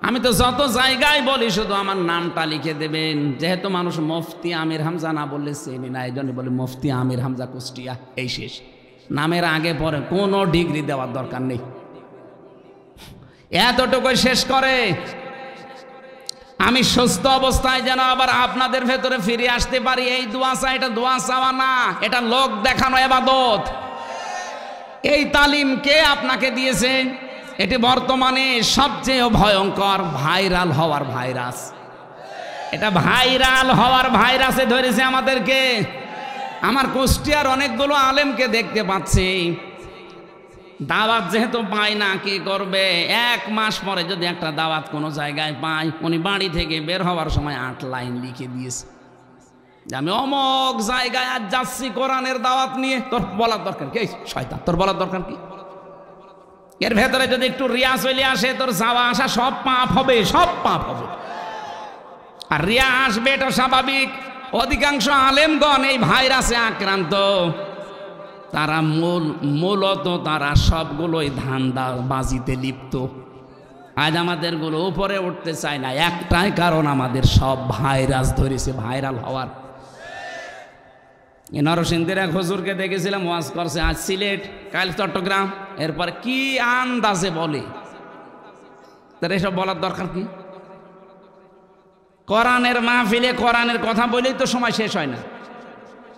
Speaker 1: আমি তো যত জায়গায় বলি শুধু আমার নামটা লিখে দেবেন। যেহেতু মানুষ মুফতি আমির হামজা না বললে চেনি না, এই জন্য বলে মুফতি আমির হামজা কুষ্টিয়া, এই শেষ। নামের আগে পরে কোনো ডিগ্রি দেওয়ার দরকার নেই। এতটুকু শেষ করে আমি সুস্থ অবস্থায় যেন আবার আপনাদের ভেতরে ফিরে আসতে পারি, এই দোয়া চাই। এটা দোয়া চাওয়া না, এটা লোক দেখানো ইবাদত। এই তালিম কে আপনাকে দিয়েছে? এটি বর্তমানে সবচেয়ে ভয়ঙ্কর ভাইরাল হওয়ার ভাইরাস। এটা ভাইরাল হওয়ার ভাইরাসে ধরেছে আমাদেরকে। আমার কুষ্টিয়ার অনেকগুলো আলেমকে দেখতে পাচ্ছি, দাওয়াত যেহেতু পায় না, কি করবে? 1 মাস পরে যদি একটা দাওয়াত কোনো জায়গায় পায়, উনি বাড়ি থেকে বের হওয়ার সময় 8 লাইন লিখে দিয়েছে যে আমি অমুক জায়গায় আজ যাচ্ছি কোরআনের দাওয়াত নিয়ে। তোর বলার দরকার কি? শয়তান, তোর বলার দরকার কি? এর ভেতরে যদি একটু রিয়া চলে আসে, তোর যাওয়া আসা সব পাপ হবে, সব পাপ হবে। আর রিয়া আসবে, এটা স্বাভাবিক। অধিকাংশ আলেমগণ এই ভাইরাসে আক্রান্ত। তারা মূলত তারা সবগুলোই ধান্দাবাজিতে লিপ্ত। আজ আমাদের গুলো উপরে উঠতে চায় না, একটাই কারণ, আমাদের সব ভাইরাস ধরেছে, ভাইরাল হওয়ার। নরসিংদীর এক হুজুরকে দেখেছিলাম, ওয়াজ করছে, আজ সিলেট, কাল চট্টগ্রাম, এরপর কি আন্দাজে বলে। তার এসব বলার দরকার কি? কোরআনের মাহফিলে কোরআনের কথা বলেই তো সময় শেষ হয় না,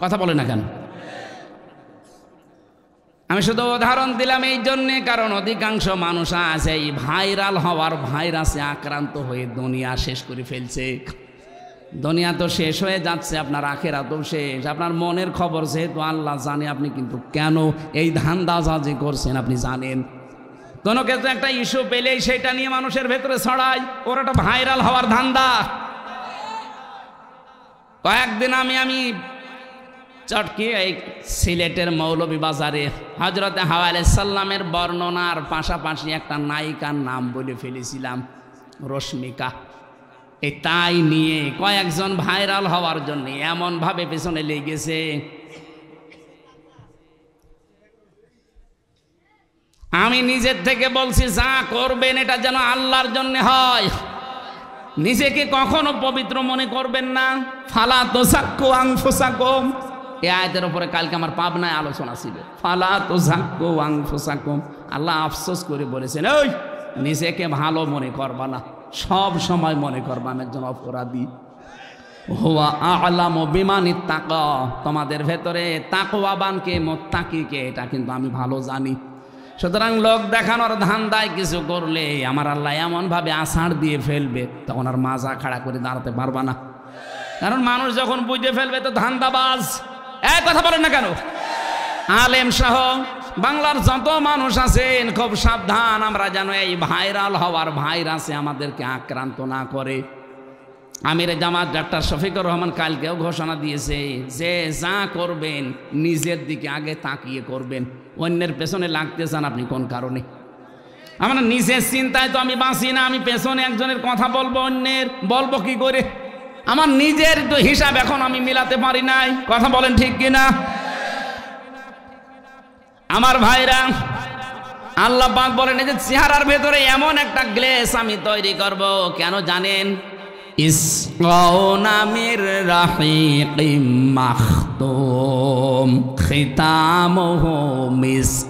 Speaker 1: কথা বলে না কেন? আমি শুধু উদাহরণ দিলাম এই জন্যে, কারণ অধিকাংশ মানুষ আছে এই ভাইরাল হওয়ার ভাইরাসে আক্রান্ত হয়ে দুনিয়া শেষ করে ফেলছে। দুনিয়া তো শেষ হয়ে যাচ্ছে, আপনার আখিরাতও শেষ। আপনার মনের খবর যেহেতু আল্লাহ জানে, আপনি কিন্তু কেন এই ধান্দাবাজি করছেন আপনি জানেন। কোনো ক্ষেত্রে একটা ইস্যু পেলেই সেটা নিয়ে মানুষের ভেতরে ছড়ায়, ওর একটা ভাইরাল হওয়ার ধান্দা। কয়েকদিন আমি চটকি এই সিলেটের মৌলভীবাজারে হযরতে হাওয়া আলাইহিস সালামের বর্ণনার পাশাপাশি একটা নায়িকার নাম বলে ফেলেছিলাম, রশ্মিকা। এই তাই নিয়ে কয়েকজন ভাইরাল হওয়ার জন্য এমনভাবে পেছনে লেগেছে। আমি নিজের থেকে বলছি, যা করবেন এটা যেন আল্লাহর জন্য হয়। নিজেকে কখনো পবিত্র মনে করবেন না। ফালা তুযাক্কু আনফুসাকুম, এই আয়াতের উপরে কালকে আমার পাবনায় আলোচনা ছিল। ফালা তুযাক্কু আনফুসাকুম, আল্লাহ আফসোস করে বলেছেন, ওই নিজেকে ভালো মনে করবা না, সব সময় মনে করবা আমি একজন অপরাধী। হুয়া আ'লামু বিমান ইত্তাকা, তোমাদের ভেতরে তাকওয়াবানকে মুত্তাকিকে এটা কিন্তু আমি ভালো জানি। সুতরাং লোক দেখানোর ধান্দায় কিছু করলে আমার আল্লাহ এমনভাবে আছাড় দিয়ে ফেলবে, তখন আর মাজা খাড়া করে দাঁড়াতে পারবা না। কারণ মানুষ যখন বুঝে ফেলবে তো ধান্দাবাজ। এক কথা বলেন না কেন? আলেম সহ বাংলার যত মানুষ আছেন খুব সাবধান, আমরা যেন এই ভাইরাল হওয়ার ভাইরাসে আমাদেরকে আক্রান্ত না করে। আমির জামাত ডাক্তার শফিকুর রহমান কালকেও ঘোষণা দিয়েছে যে যা করবেন নিজের দিকে আগে তাকিয়ে করবেন, অন্যের পেছনে লাগতে চান আপনি কোন কারণে? আমার নিজের চিন্তায় তো আমি বাঁচি না, আমি পেছনে একজনের কথা বলবো, অন্যের বলবো কি করে? আমার নিজের তো হিসাব এখন আমি মিলাতে পারি নাই, কথা বলেন ঠিক কিনা? আমার ভাইরা, আল্লাহ পাক বলেন এই যে চেহারার ভেতরে এমন একটা গ্লেস আমি তৈরি করব, কেন জানেন? ইসকাউনা মির রাহিকিম মাখতুম খিতামুহু মিস্ক,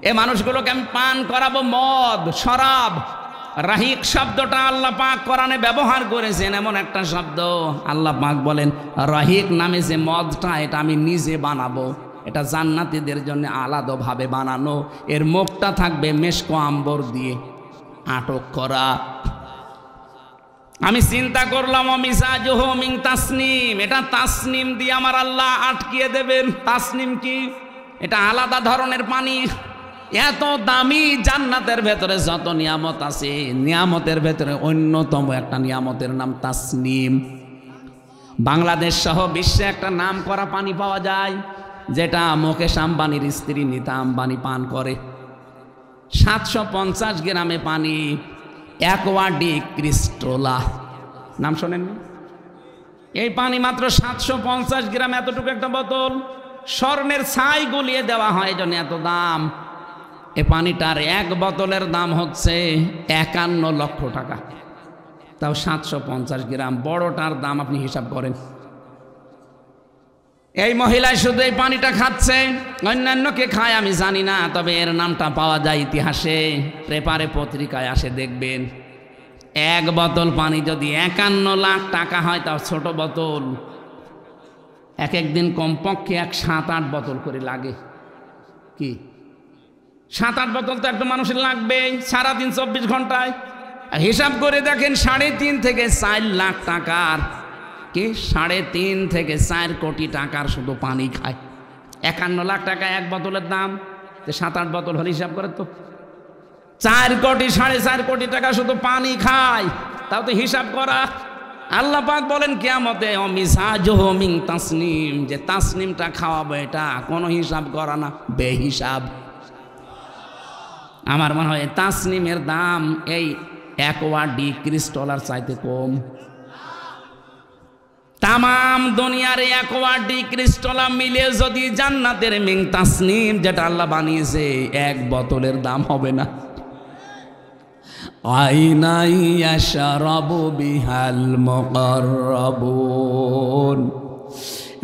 Speaker 1: এই মানুষগুলোকে আমি পান করাবো মদ, শরাব। রাহিক শব্দটা আল্লাহ পাক কোরআনে ব্যবহার করেছেন, এমন একটা শব্দ। আল্লাহ পাক বলেন রাহিক নামে যে মদটা এটা আমি নিজে বানাবো, এটা জান্নাতীদের জন্য আলাদাভাবে বানানো। এর মুখটা থাকবে মেশক আম্বর দিয়ে আটক করা। আমি চিন্তা করলাম মিজাজুহু মিন তাসনিম, এটা তাসনিম দিয়ে আমার আল্লাহ আটকিয়ে দেবেন। তাসনিম কি? এটা আলাদা ধরনের পানি। এত দামি জান্নাতের ভেতরে যত নিয়ামত আছে, নিয়ামতের ভেতরে অন্যতম একটা নিয়ামতের নাম তাসনিম। বাংলাদেশ সহ বিশ্বে একটা নাম করা পানি পাওয়া যায়, যেটা মুকেশ আম্বানির স্ত্রী নীতা আম্বানি পান করে। 750 গ্রামে পানি, অ্যাকোয়াডি ক্রিস্টোলা, নাম শোনেননি? এই পানি মাত্র 750 গ্রাম, এতটুকু একটা বোতল। স্বর্ণের ছাই গলিয়ে দেওয়া হয়, এই জন্য এত দাম। এই পানিটার এক বোতলের দাম হচ্ছে 51 লক্ষ টাকা, তাও 750 গ্রাম। বড়টার দাম আপনি হিসাব করেন। এই মহিলা শুধু এই পানিটা খাচ্ছে, অন্যান্য কে খায় আমি জানি না, তবে এর নামটা পাওয়া যায় ইতিহাসে, পেপারে পত্রিকায় আসে, দেখবেন। এক বোতল পানি যদি 51 লাখ টাকা হয়, তাও ছোট বোতল। এক একদিন কমপক্ষে 7-8 বোতল করে লাগে। কি 7-8 বোতল তো একটা মানুষের লাগবে সারাদিন 24 ঘন্টায়। হিসাব করে দেখেন 3.5 থেকে 4 লাখ টাকার, কি 3.5 থেকে 4 কোটি টাকার শুধু পানি খায়। 51 লাখ টাকা এক বোতলের দাম, 7-8 বোতল হলে হিসাব করে তো 4 কোটি 4.5 কোটি টাকা শুধু পানি খায়, তাও তো হিসাব করা। আল্লাহ পাক বলেন কিয়ামতে মিজাজুহু মিন তাসনিম, যে তাসনিমটা খাওয়াবে এটা কোনো হিসাব করা না, বেহিসাব। আমার মনে হয় তাসনিমের দাম এই অ্যাকোয়াডি ক্রিস্টোলার চাইতে কম। তামাম দুনিয়ার অ্যাকোয়াটিক ক্রিস্টাল মিলে যদি জান্নাতের মিং তাসনিম যেটা আল্লাহ বানিয়েছে এক বোতলের দাম হবে না। আইনাই ইয়াশরাবু বিহাল মুকাররাবুন,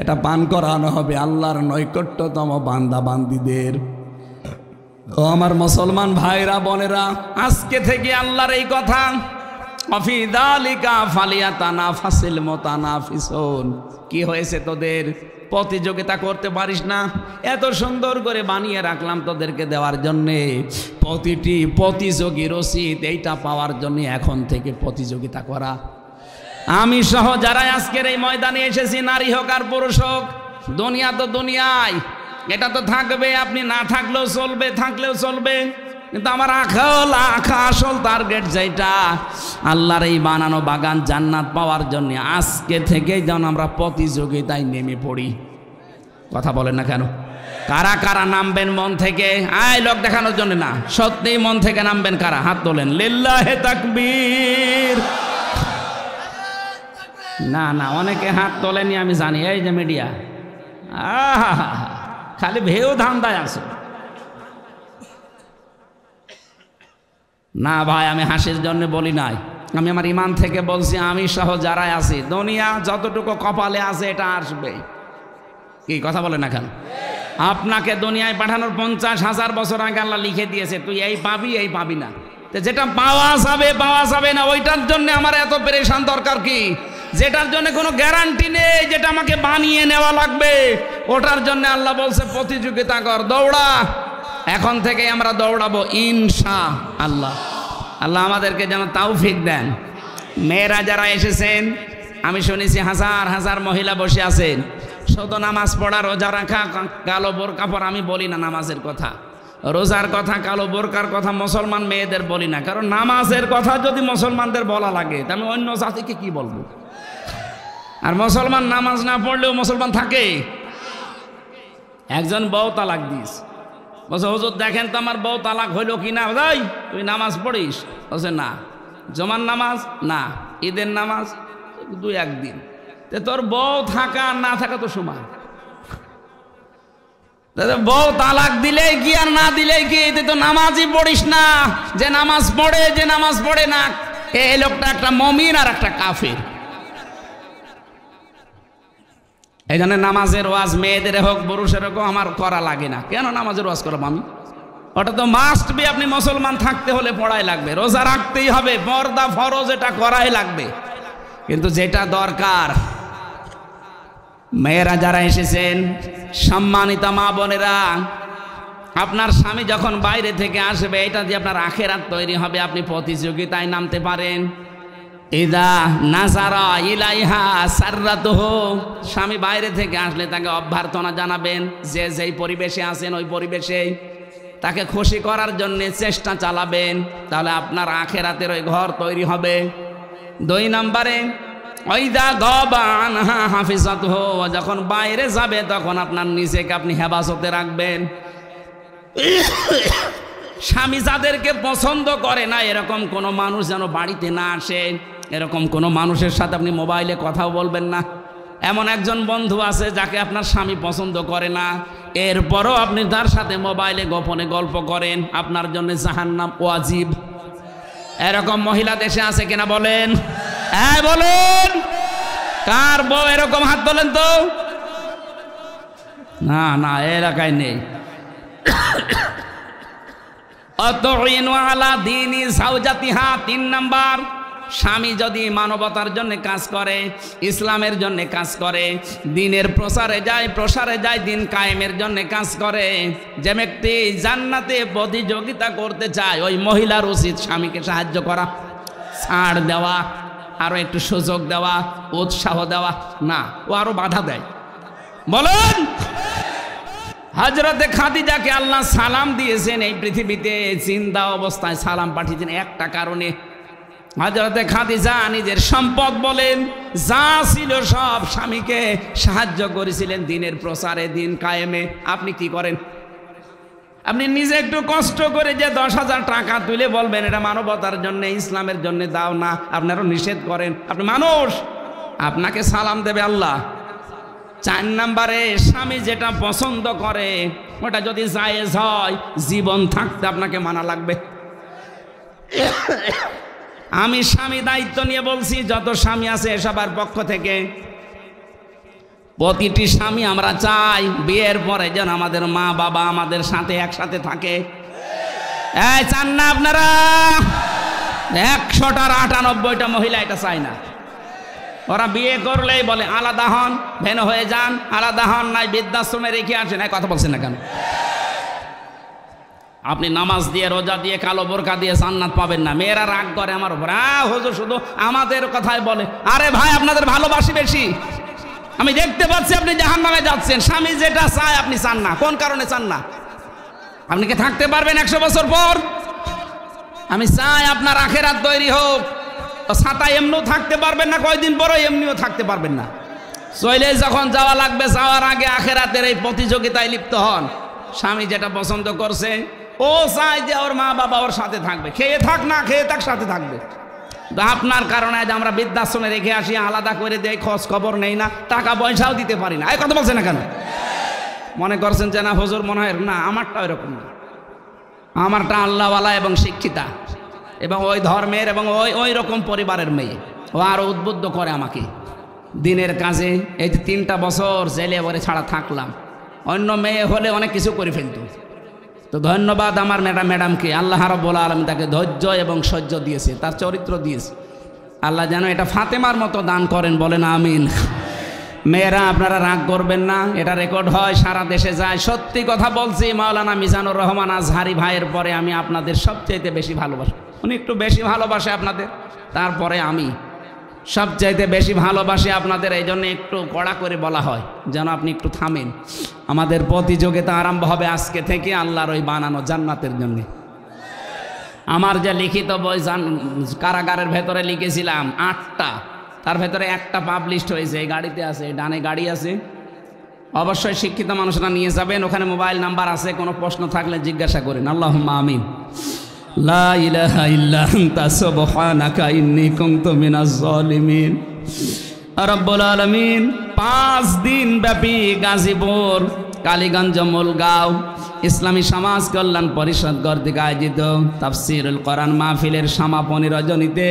Speaker 1: এটা পান করানো হবে আল্লাহর নৈকট্যতম বান্দা বান্দীদের। ও আমার মুসলমান ভাইরা বোনেরা, আজকে থেকে আল্লাহর এই কথা, অফি যালিকা ফালিয়াতানাফাসিল মুতানাফিসুন। কি হয়েছে তোদের? প্রতিযোগিতা করতে পারিস না? এত সুন্দর করে বানিয়ে রাখলাম তোদেরকে দেওয়ার জন্যে, প্রতিটি প্রতিযোগী রসিদ এইটা পাওয়ার জন্য এখন থেকে প্রতিযোগিতা করা। আমি সহ যারা আজকের এই ময়দানে এসেছি, নারী হোক আর পুরুষ হোক, দুনিয়া তো দুনিয়ায়, এটা তো থাকবে, আপনি না থাকলেও চলবে, থাকলেও চলবে। কিন্তু আমার আসল টার্গেট যেটা, আল্লাহর এই বানানো বাগান জান্নাত পাওয়ার জন্য আজকে থেকেই যেন আমরা প্রতিযোগিতায় নেমে পড়ি। কথা বলেন না কেন? কারা কারা নামবেন মন থেকে? আয় লোক দেখানোর জন্য না, সত্যিই মন থেকে নামবেন কারা? হাত তোলেন। লিল্লাহে তাকবীর। না না, অনেকে হাত তোলেনি আমি জানি। এই যে মিডিয়া, খালি ভেউ ধান্দায় আছে। না ভাই, আমি হাসির জন্য বলি নাই, আমি আমার ইমান থেকে বলছি। আমি সহ যারা আছি, দুনিয়া যতটুকু কপালে আছে এটা আসবে। কি কথা বলে না কেন? আপনাকে দুনিয়ায় পাঠানোর 50,000 বছর আগে আল্লাহ লিখে দিয়েছে, তুই এই পাবি এই পাবি না। তো যেটা পাওয়া যাবে না, ওইটার জন্য আমার এত পেরেশান দরকার কি? যেটার জন্য কোনো গ্যারান্টি নেই, যেটা আমাকে বানিয়ে নেওয়া লাগবে, ওটার জন্য আল্লাহ বলছে প্রতিযোগিতা কর, দৌড়া। এখন থেকে আমরা দৌড়াবো ইনশাআল্লাহ। আল্লাহ আমাদেরকে যেন তৌফিক দেন। মেয়েরা যারা এসেছেন, আমি শুনেছি হাজার হাজার মহিলা বসে আছেন, শুধু নামাজ পড়া, রোজা রাখা, কালো বোরকা পরা। আমি বলি না নামাজের কথা, রোজার কথা, কালো বোরকার কথা মুসলমান মেয়েদের বলি না, কারণ নামাজের কথা যদি মুসলমানদের বলা লাগে তা আমি অন্য জাতিকে কি বলবো? আর মুসলমান নামাজ না পড়লেও মুসলমান থাকে। একজন বউ তালাক দিস, বলছে হুজুর দেখেন তো আমার বউ তালাক হইল কি না। ভাই তুই নামাজ পড়িস? বলছে না। জমার নামাজ? না। ঈদের নামাজ? 2-1 দিন। তোর বউ থাকা আর না থাকা তো সমান। বউ তালাক দিলেই কি আর না দিলেই কি? তুই তো নামাজই পড়িস না। যে নামাজ পড়ে না, এই লোকটা একটা মুমিন আর একটা কাফির। এই জন্য নামাজের ওয়াজ মেয়েদের হোক পুরুষের হোক আমার করা লাগে না। কেন নামাজের ওয়াজ করবো আমি? ওটা তো মাস্ট বি, আপনি মুসলমান থাকতে হলে পড়াই লাগবে, রোজা রাখতেই হবে, পর্দা ফরজ এটা করাই লাগবে। কিন্তু যেটা দরকার, মেয়েরা যারা এসেছেন, সম্মানিতা মা বোনেরা, আপনার স্বামী যখন বাইরে থেকে আসবে, এটা দিয়ে আপনার আখেরাত তৈরি হবে, আপনি প্রতিযোগিতায় নামতে পারেন। ইদা নাজারা ইলাইহা সাররাতুহু, স্বামী বাইরে থেকে আসলে তাকে অভ্যর্থনা জানাবেন। যে যেই পরিবেশে আছেন ওই পরিবেশে তাকে খুশি করার জন্য চেষ্টা চালাবেন, তাহলে আপনার আখেরাতের ওই ঘর তৈরি হবে। 2 নম্বরে ওইদা গাবা আনহা হাফিজাতুহু, যখন বাইরে যাবে তখন আপনার নিজেকে আপনি হেফাজতে রাখবেন। স্বামী যাদেরকে পছন্দ করে না এরকম কোনো মানুষ যেন বাড়িতে না আসে, এরকম কোনো মানুষের সাথে আপনি মোবাইলে কথাও বলবেন না। এমন একজন বন্ধু আছে যাকে আপনার স্বামী পছন্দ করে না, এরপরও আপনি তার সাথে মোবাইলে গোপনে গল্প করেন, আপনার জন্য জাহান্নাম ওয়াজিব। এরকম মহিলা দেশে আছে কিনা বলেন? হ্যাঁ বলেন। কার বউ এরকম? হাত তোলেন তো। না না, এলাকায় নেই। অতইনু আলা দীনি যাওজাতিহা। 3 নাম্বার, স্বামী যদি মানবতার জন্য কাজ করে, ইসলামের জন্য কাজ করে, দিনের প্রসারে যায়, দিন কায়েমের জন্য কাজ করে, যে ব্যক্তি জান্নাতে প্রতিযোগিতা করতে চায়, ওই মহিলার উচিত স্বামীকে সাহায্য করা, ছাড় দেওয়া, আরো একটু সুযোগ দেওয়া, উৎসাহ দেওয়া না, ও আরো বাধা দেয়। বলেন। হযরতে খাদিজাকে আল্লাহ সালাম দিয়েছেন, এই পৃথিবীতে জিন্দা অবস্থায় সালাম পাঠিয়েছেন একটা কারণে। হযরতে খাদিজা নিজের সম্পদ বলেন যা ছিল সব স্বামীকে সাহায্য করেছিলেন দিনের প্রচারে, দিন কায়েমে। আপনি কি করেন? আপনি নিজে একটু কষ্ট করে যে 10,000 টাকা তুলে বলবেন এটা মানবতার জন্য, ইসলামের জন্য দাও না, আপনারও নিষেধ করেন। আপনি মানুষ, আপনাকে সালাম দেবে আল্লাহ। 4 নম্বরে স্বামী যেটা পছন্দ করে ওটা যদি জায়েজ হয় জীবন থাকতে আপনাকে মানা লাগবে। আমি স্বামী দায়িত্ব নিয়ে বলছি, যত স্বামী আছে সবার পক্ষ থেকে প্রতিটি স্বামী আমরা চাই বিয়ের পরে যেন আমাদের মা বাবা আমাদের সাথে একসাথে থাকে। এই চান না আপনারা? 100টার 98টা মহিলা এটা চায় না। ওরা বিয়ে করলেই বলে আলাদা হন, ভেন হয়ে যান, আলাদা হন, নাই বৃদ্ধাশ্রমে রেখে আসেন। কথা বলছেন না কেন? আপনি নামাজ দিয়ে রোজা দিয়ে কালো বোরকা দিয়ে জান্নাত পাবেন না। মেয়েরা রাগ করে আমার উপর, হুজুর শুধু আমাদের কথাই বলে। আরে ভাই, আপনাদের ভালোবাসি বেশি। আমি দেখতে পাচ্ছি আপনি জাহান্নামে যাচ্ছেন। স্বামী যেটা চায় আপনি চান না, কোন কারণে চান না? আপনি কি থাকতে পারবেন 100 বছর পর? আমি চাই আপনার আখেরাত তৈরি হোক। ছাতা এমনিও থাকতে পারবেন না, কয়দিন পরও এমনিও থাকতে পারবেন না। চলে যখন যাওয়া লাগবে, যাওয়ার আগে আখেরাতের এই প্রতিযোগিতায় লিপ্ত হন। স্বামী যেটা পছন্দ করছে ও চায় যে ওর মা বাবা ওর সাথে থাকবে, খেয়ে থাক না খেয়ে থাক সাথে থাকবে। তো আপনার কারণে আজ আমরা বৃদ্ধাশ্রমে রেখে আসি, আলাদা করে দেয়, খোঁজ খবর নেই না, টাকা পয়সাও দিতে পারি না। এই কথা বলছেন না কেন? মনে করছেন যে না হুজুর মনে হয় না, আমারটা ওইরকম না। আমারটা আল্লাহওয়ালা এবং শিক্ষিতা এবং ওই ধর্মের এবং ওই রকম পরিবারের মেয়ে। ও আরও উদ্বুদ্ধ করে আমাকে দিনের কাজে। এই যে 3টা বছর জেলে বরে ছাড়া থাকলাম, অন্য মেয়ে হলে অনেক কিছু করে ফেলত। তো ধন্যবাদ আমার ম্যাডামকে। আল্লাহ রাব্বুল আলামিন তাকে ধৈর্য এবং সহ্য দিয়েছে, তার চরিত্র দিয়েছে। আল্লাহ যেন এটা ফাতেমার মতো দান করেন, বলেন আমিন। মেয়েরা আপনারা রাগ করবেন না, এটা রেকর্ড হয়, সারা দেশে যায়। সত্যি কথা বলছি, মাওলানা মিজানুর রহমান আজহারি ভাইয়ের পরে আমি আপনাদের সবচাইতে বেশি ভালোবাসি। উনি একটু বেশি ভালোবাসে আপনাদের, তারপরে আমি সবচাইতে বেশি ভালোবাসি আপনাদের। এই জন্য একটু কড়া করে বলা হয় যেন আপনি একটু থামেন। আমাদের প্রতিযোগিতা আরম্ভ হবে আজকে থেকে আল্লাহর ওই বানানো জান্নাতের জন্য। আমার যে লিখিত বই কারাগারের ভেতরে লিখেছিলাম 8টা, তার ভেতরে একটা পাবলিশড হয়েছে। এই গাড়িতে আছে, ডানে গাড়ি আছে। অবশ্যই শিক্ষিত মানুষরা নিয়ে যাবেন, ওখানে মোবাইল নাম্বার আছে, কোনো প্রশ্ন থাকলে জিজ্ঞাসা করেন। আল্লাহুম্মা আমিন। লা ইলাহা ইল্লা আনতা সুবহানাকা ইন্নী কুনতু মিনাজ জালিমিন। রব্বুল আলামিন 5 দিন ব্যাপী গাজীপুর, কালীগঞ্জ, মুলগাঁও ইসলামী সমাজ কল্যাণ পরিষদ কর্তৃক আয়োজিত তাফসীরুল কোরআন মাহফিলের সমাপনী রজনীতে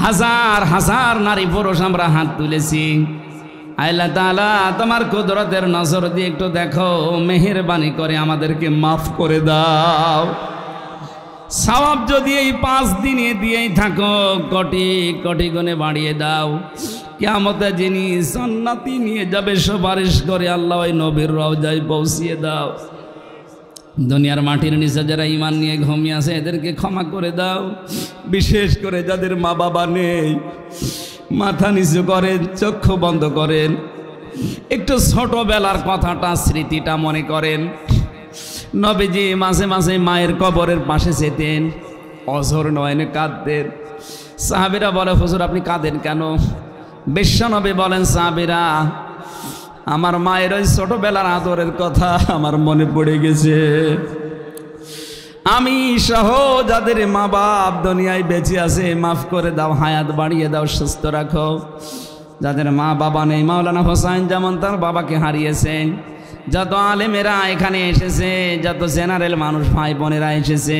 Speaker 1: হাজার হাজার নারী পুরুষ আমরা হাত তুলেছি। আল্লাহ তাআলা তোমার কুদরতের নজর দিয়ে একটু দেখো, মেহেরবানি করে আমাদেরকে মাফ করে দাও। সওয়াব যদি এই 5 দিনে দিয়েই থাকো, কোটি কোটি গুণে বাড়িয়ে দাও। কিয়ামতে যিনি জান্নাতি নিয়ে যাবে সুপারিশ করে, আল্লাহ ওই নবীর রওজায় পৌঁছিয়ে দাও। দুনিয়ার মাটির নিচে যারা ঈমান নিয়ে ঘুমিয়ে আছে এদেরকে ক্ষমা করে দাও। বিশেষ করে যাদের মা বাবা নেই, মাথা নিচু করেন, চক্ষু বন্ধ করেন, একটু ছোটবেলার কথাটা স্মৃতিটা মনে করেন। নবীজি মাঝে মাঝে মায়ের কবরের পাশে যেতেন, অঝর নয়নে কাঁদতেন। সাহাবীরা বলে হুজুর আপনি কাঁদেন কেন? বিশ্বনবী বলেন সাহাবীরা, আমার মায়ের ওই ছোটবেলার আদরের কথা আমার মনে পড়ে গেছে। আমি সহ যাদের মা বাপ দুনিয়ায় বেঁচে আছে মাফ করে দাও, হায়াত বাড়িয়ে দাও, সুস্থ রাখো। যাদের মা বাবা নেই, মাওলানা হোসাইন যেমন তার বাবাকে হারিয়েছে, যত আলেমেরা এখানে এসেছে, যত জেনারেল মানুষ ভাই বোনেরা এসেছে,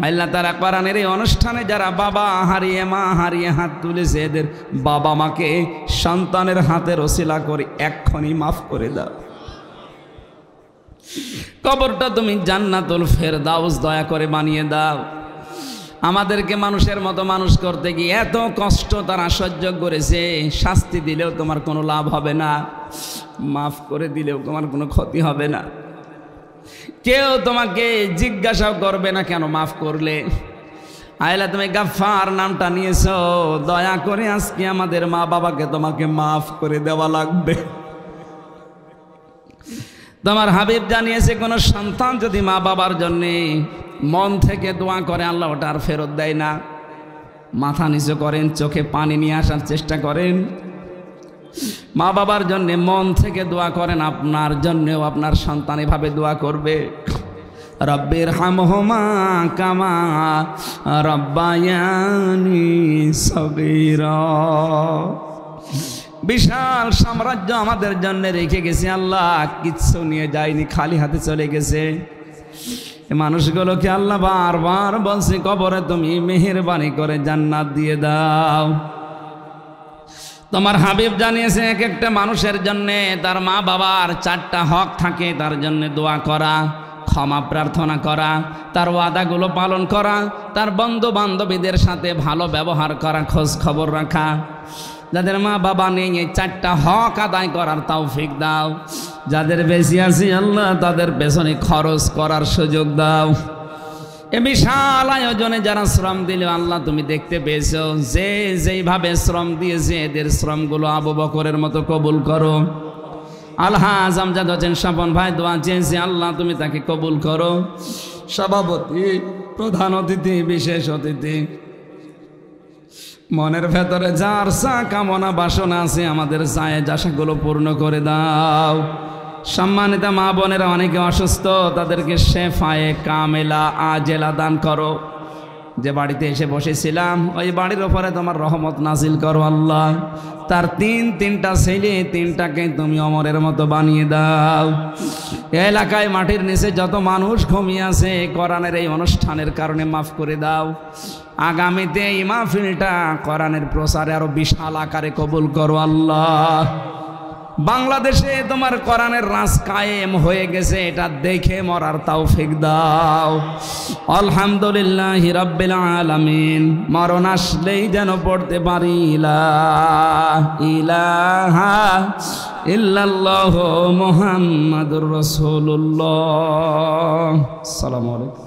Speaker 1: আল্লাহ তাআলা কোরআনের এই অনুষ্ঠানে যারা বাবা হারিয়ে মা হারিয়ে হাত তুলেছে, এদের বাবা মাকে সন্তানের হাতের ওসিলা করে এক্ষুনি মাফ করে দাও। কবরটা তুমি জান্নাতুল ফেরদাউস দয়া করে বানিয়ে দাও। আমাদেরকে মানুষের মতো মানুষ করতে গিয়ে এত কষ্ট তারা সহ্য করেছে, শাস্তি দিলেও তোমার কোনো লাভ হবে না, মাফ করে দিলেও তোমার কোনো ক্ষতি হবে না। কেউ তোমাকে জিজ্ঞাসাও করবে না কেন মাফ করলে। আয়লা তুমি গাফফার নামটা নিয়েছো, দয়া করে আজকে আমাদের মা বাবাকে তোমাকে মাফ করে দেওয়া লাগবে। তোমার হাবিব জানিয়েছে কোন সন্তান যদি মা বাবার জন্যে মন থেকে দোয়া করে, আল্লাহ ওটা আর ফেরত দেয় না। মাথা নিচু করেন, চোখে পানি নিয়ে আসার চেষ্টা করেন, মা বাবার জন্যে মন থেকে দোয়া করেন, আপনার জন্যেও আপনার সন্তান এভাবে দোয়া করবে। রব্বির হামহুমা কামা রব্বায়ানি সগীরা। বিশাল সাম্রাজ্য আমাদের জন্য রেখে গেছে আল্লাহ, কিচ্ছু নিয়ে যায়নি, খালি হাতে চলে গেছে। মানুষগুলোকে আল্লাহ বারবার বলছে কবরে তুমি মেহেরবানি করে জান্নাত দিয়ে দাও। তোমার হাবিব জানিয়েছে এক একটা মানুষের জন্য তার মা বাবার 4টা হক থাকে, তার জন্য দোয়া করা, ক্ষমা প্রার্থনা করা, তার ওয়াদাগুলো পালন করা, তার বন্ধু বান্ধবীদের সাথে ভালো ব্যবহার করা, খোঁজ খবর রাখা। যাদের মা বাবা নেই এই 4টা হক আদায় করার তৌফিক দাও। যাদের বেশি আছে আল্লাহ তাদের পেছনে খরচ করার সুযোগ দাও। এ বিশাল আয়োজনে যারা শ্রম দিল আল্লাহ তুমি দেখতে পেয়েছো, যে যেইভাবে শ্রম দিয়েছে এদের শ্রমগুলো আবু বকরের মতো কবুল করো। আলহাজ আমজাদ হোসেন স্বপন ভাই দোয়া চেয়েছে আল্লাহ তুমি তাকে কবুল করো। সভাপতি, প্রধান অতিথি, বিশেষ অতিথি, মনের ভেতরে যার চা কামনা বাসনা আছে আমাদের চায়ের আশাগুলো পূর্ণ করে দাও। সম্মানিত মা বোনেরা অনেকে অসুস্থ, তাদেরকে শেফায়ে কামেলা আজেলা দান করো। যে বাড়িতে এসে বসেছিলাম ওই বাড়ির ওপরে তোমার রহমত নাজিল করো আল্লাহ। তার তিনটা ছেলে, 3টাকে তুমি অমরের মতো বানিয়ে দাও। এলাকায় মাটির নিচে যত মানুষ ঘুমিয়ে আছে কোরআনের এই অনুষ্ঠানের কারণে মাফ করে দাও। আগামীতে এই মাহফিলটা কোরআনের প্রচারে আরো বিশাল আকারে কবুল করো আল্লাহ। বাংলাদেশে তোমার কোরআনের রাজ কায়েম হয়ে গেছে, এটা দেখে মরার তৌফিক দাও। আলহামদুলিল্লাহি রাব্বিল আলামিন। মরণ আসলেই যেন পড়তে পারি লা ইলাহা ইল্লাল্লাহু মুহাম্মাদুর রাসূলুল্লাহ। আসসালামু আলাইকুম।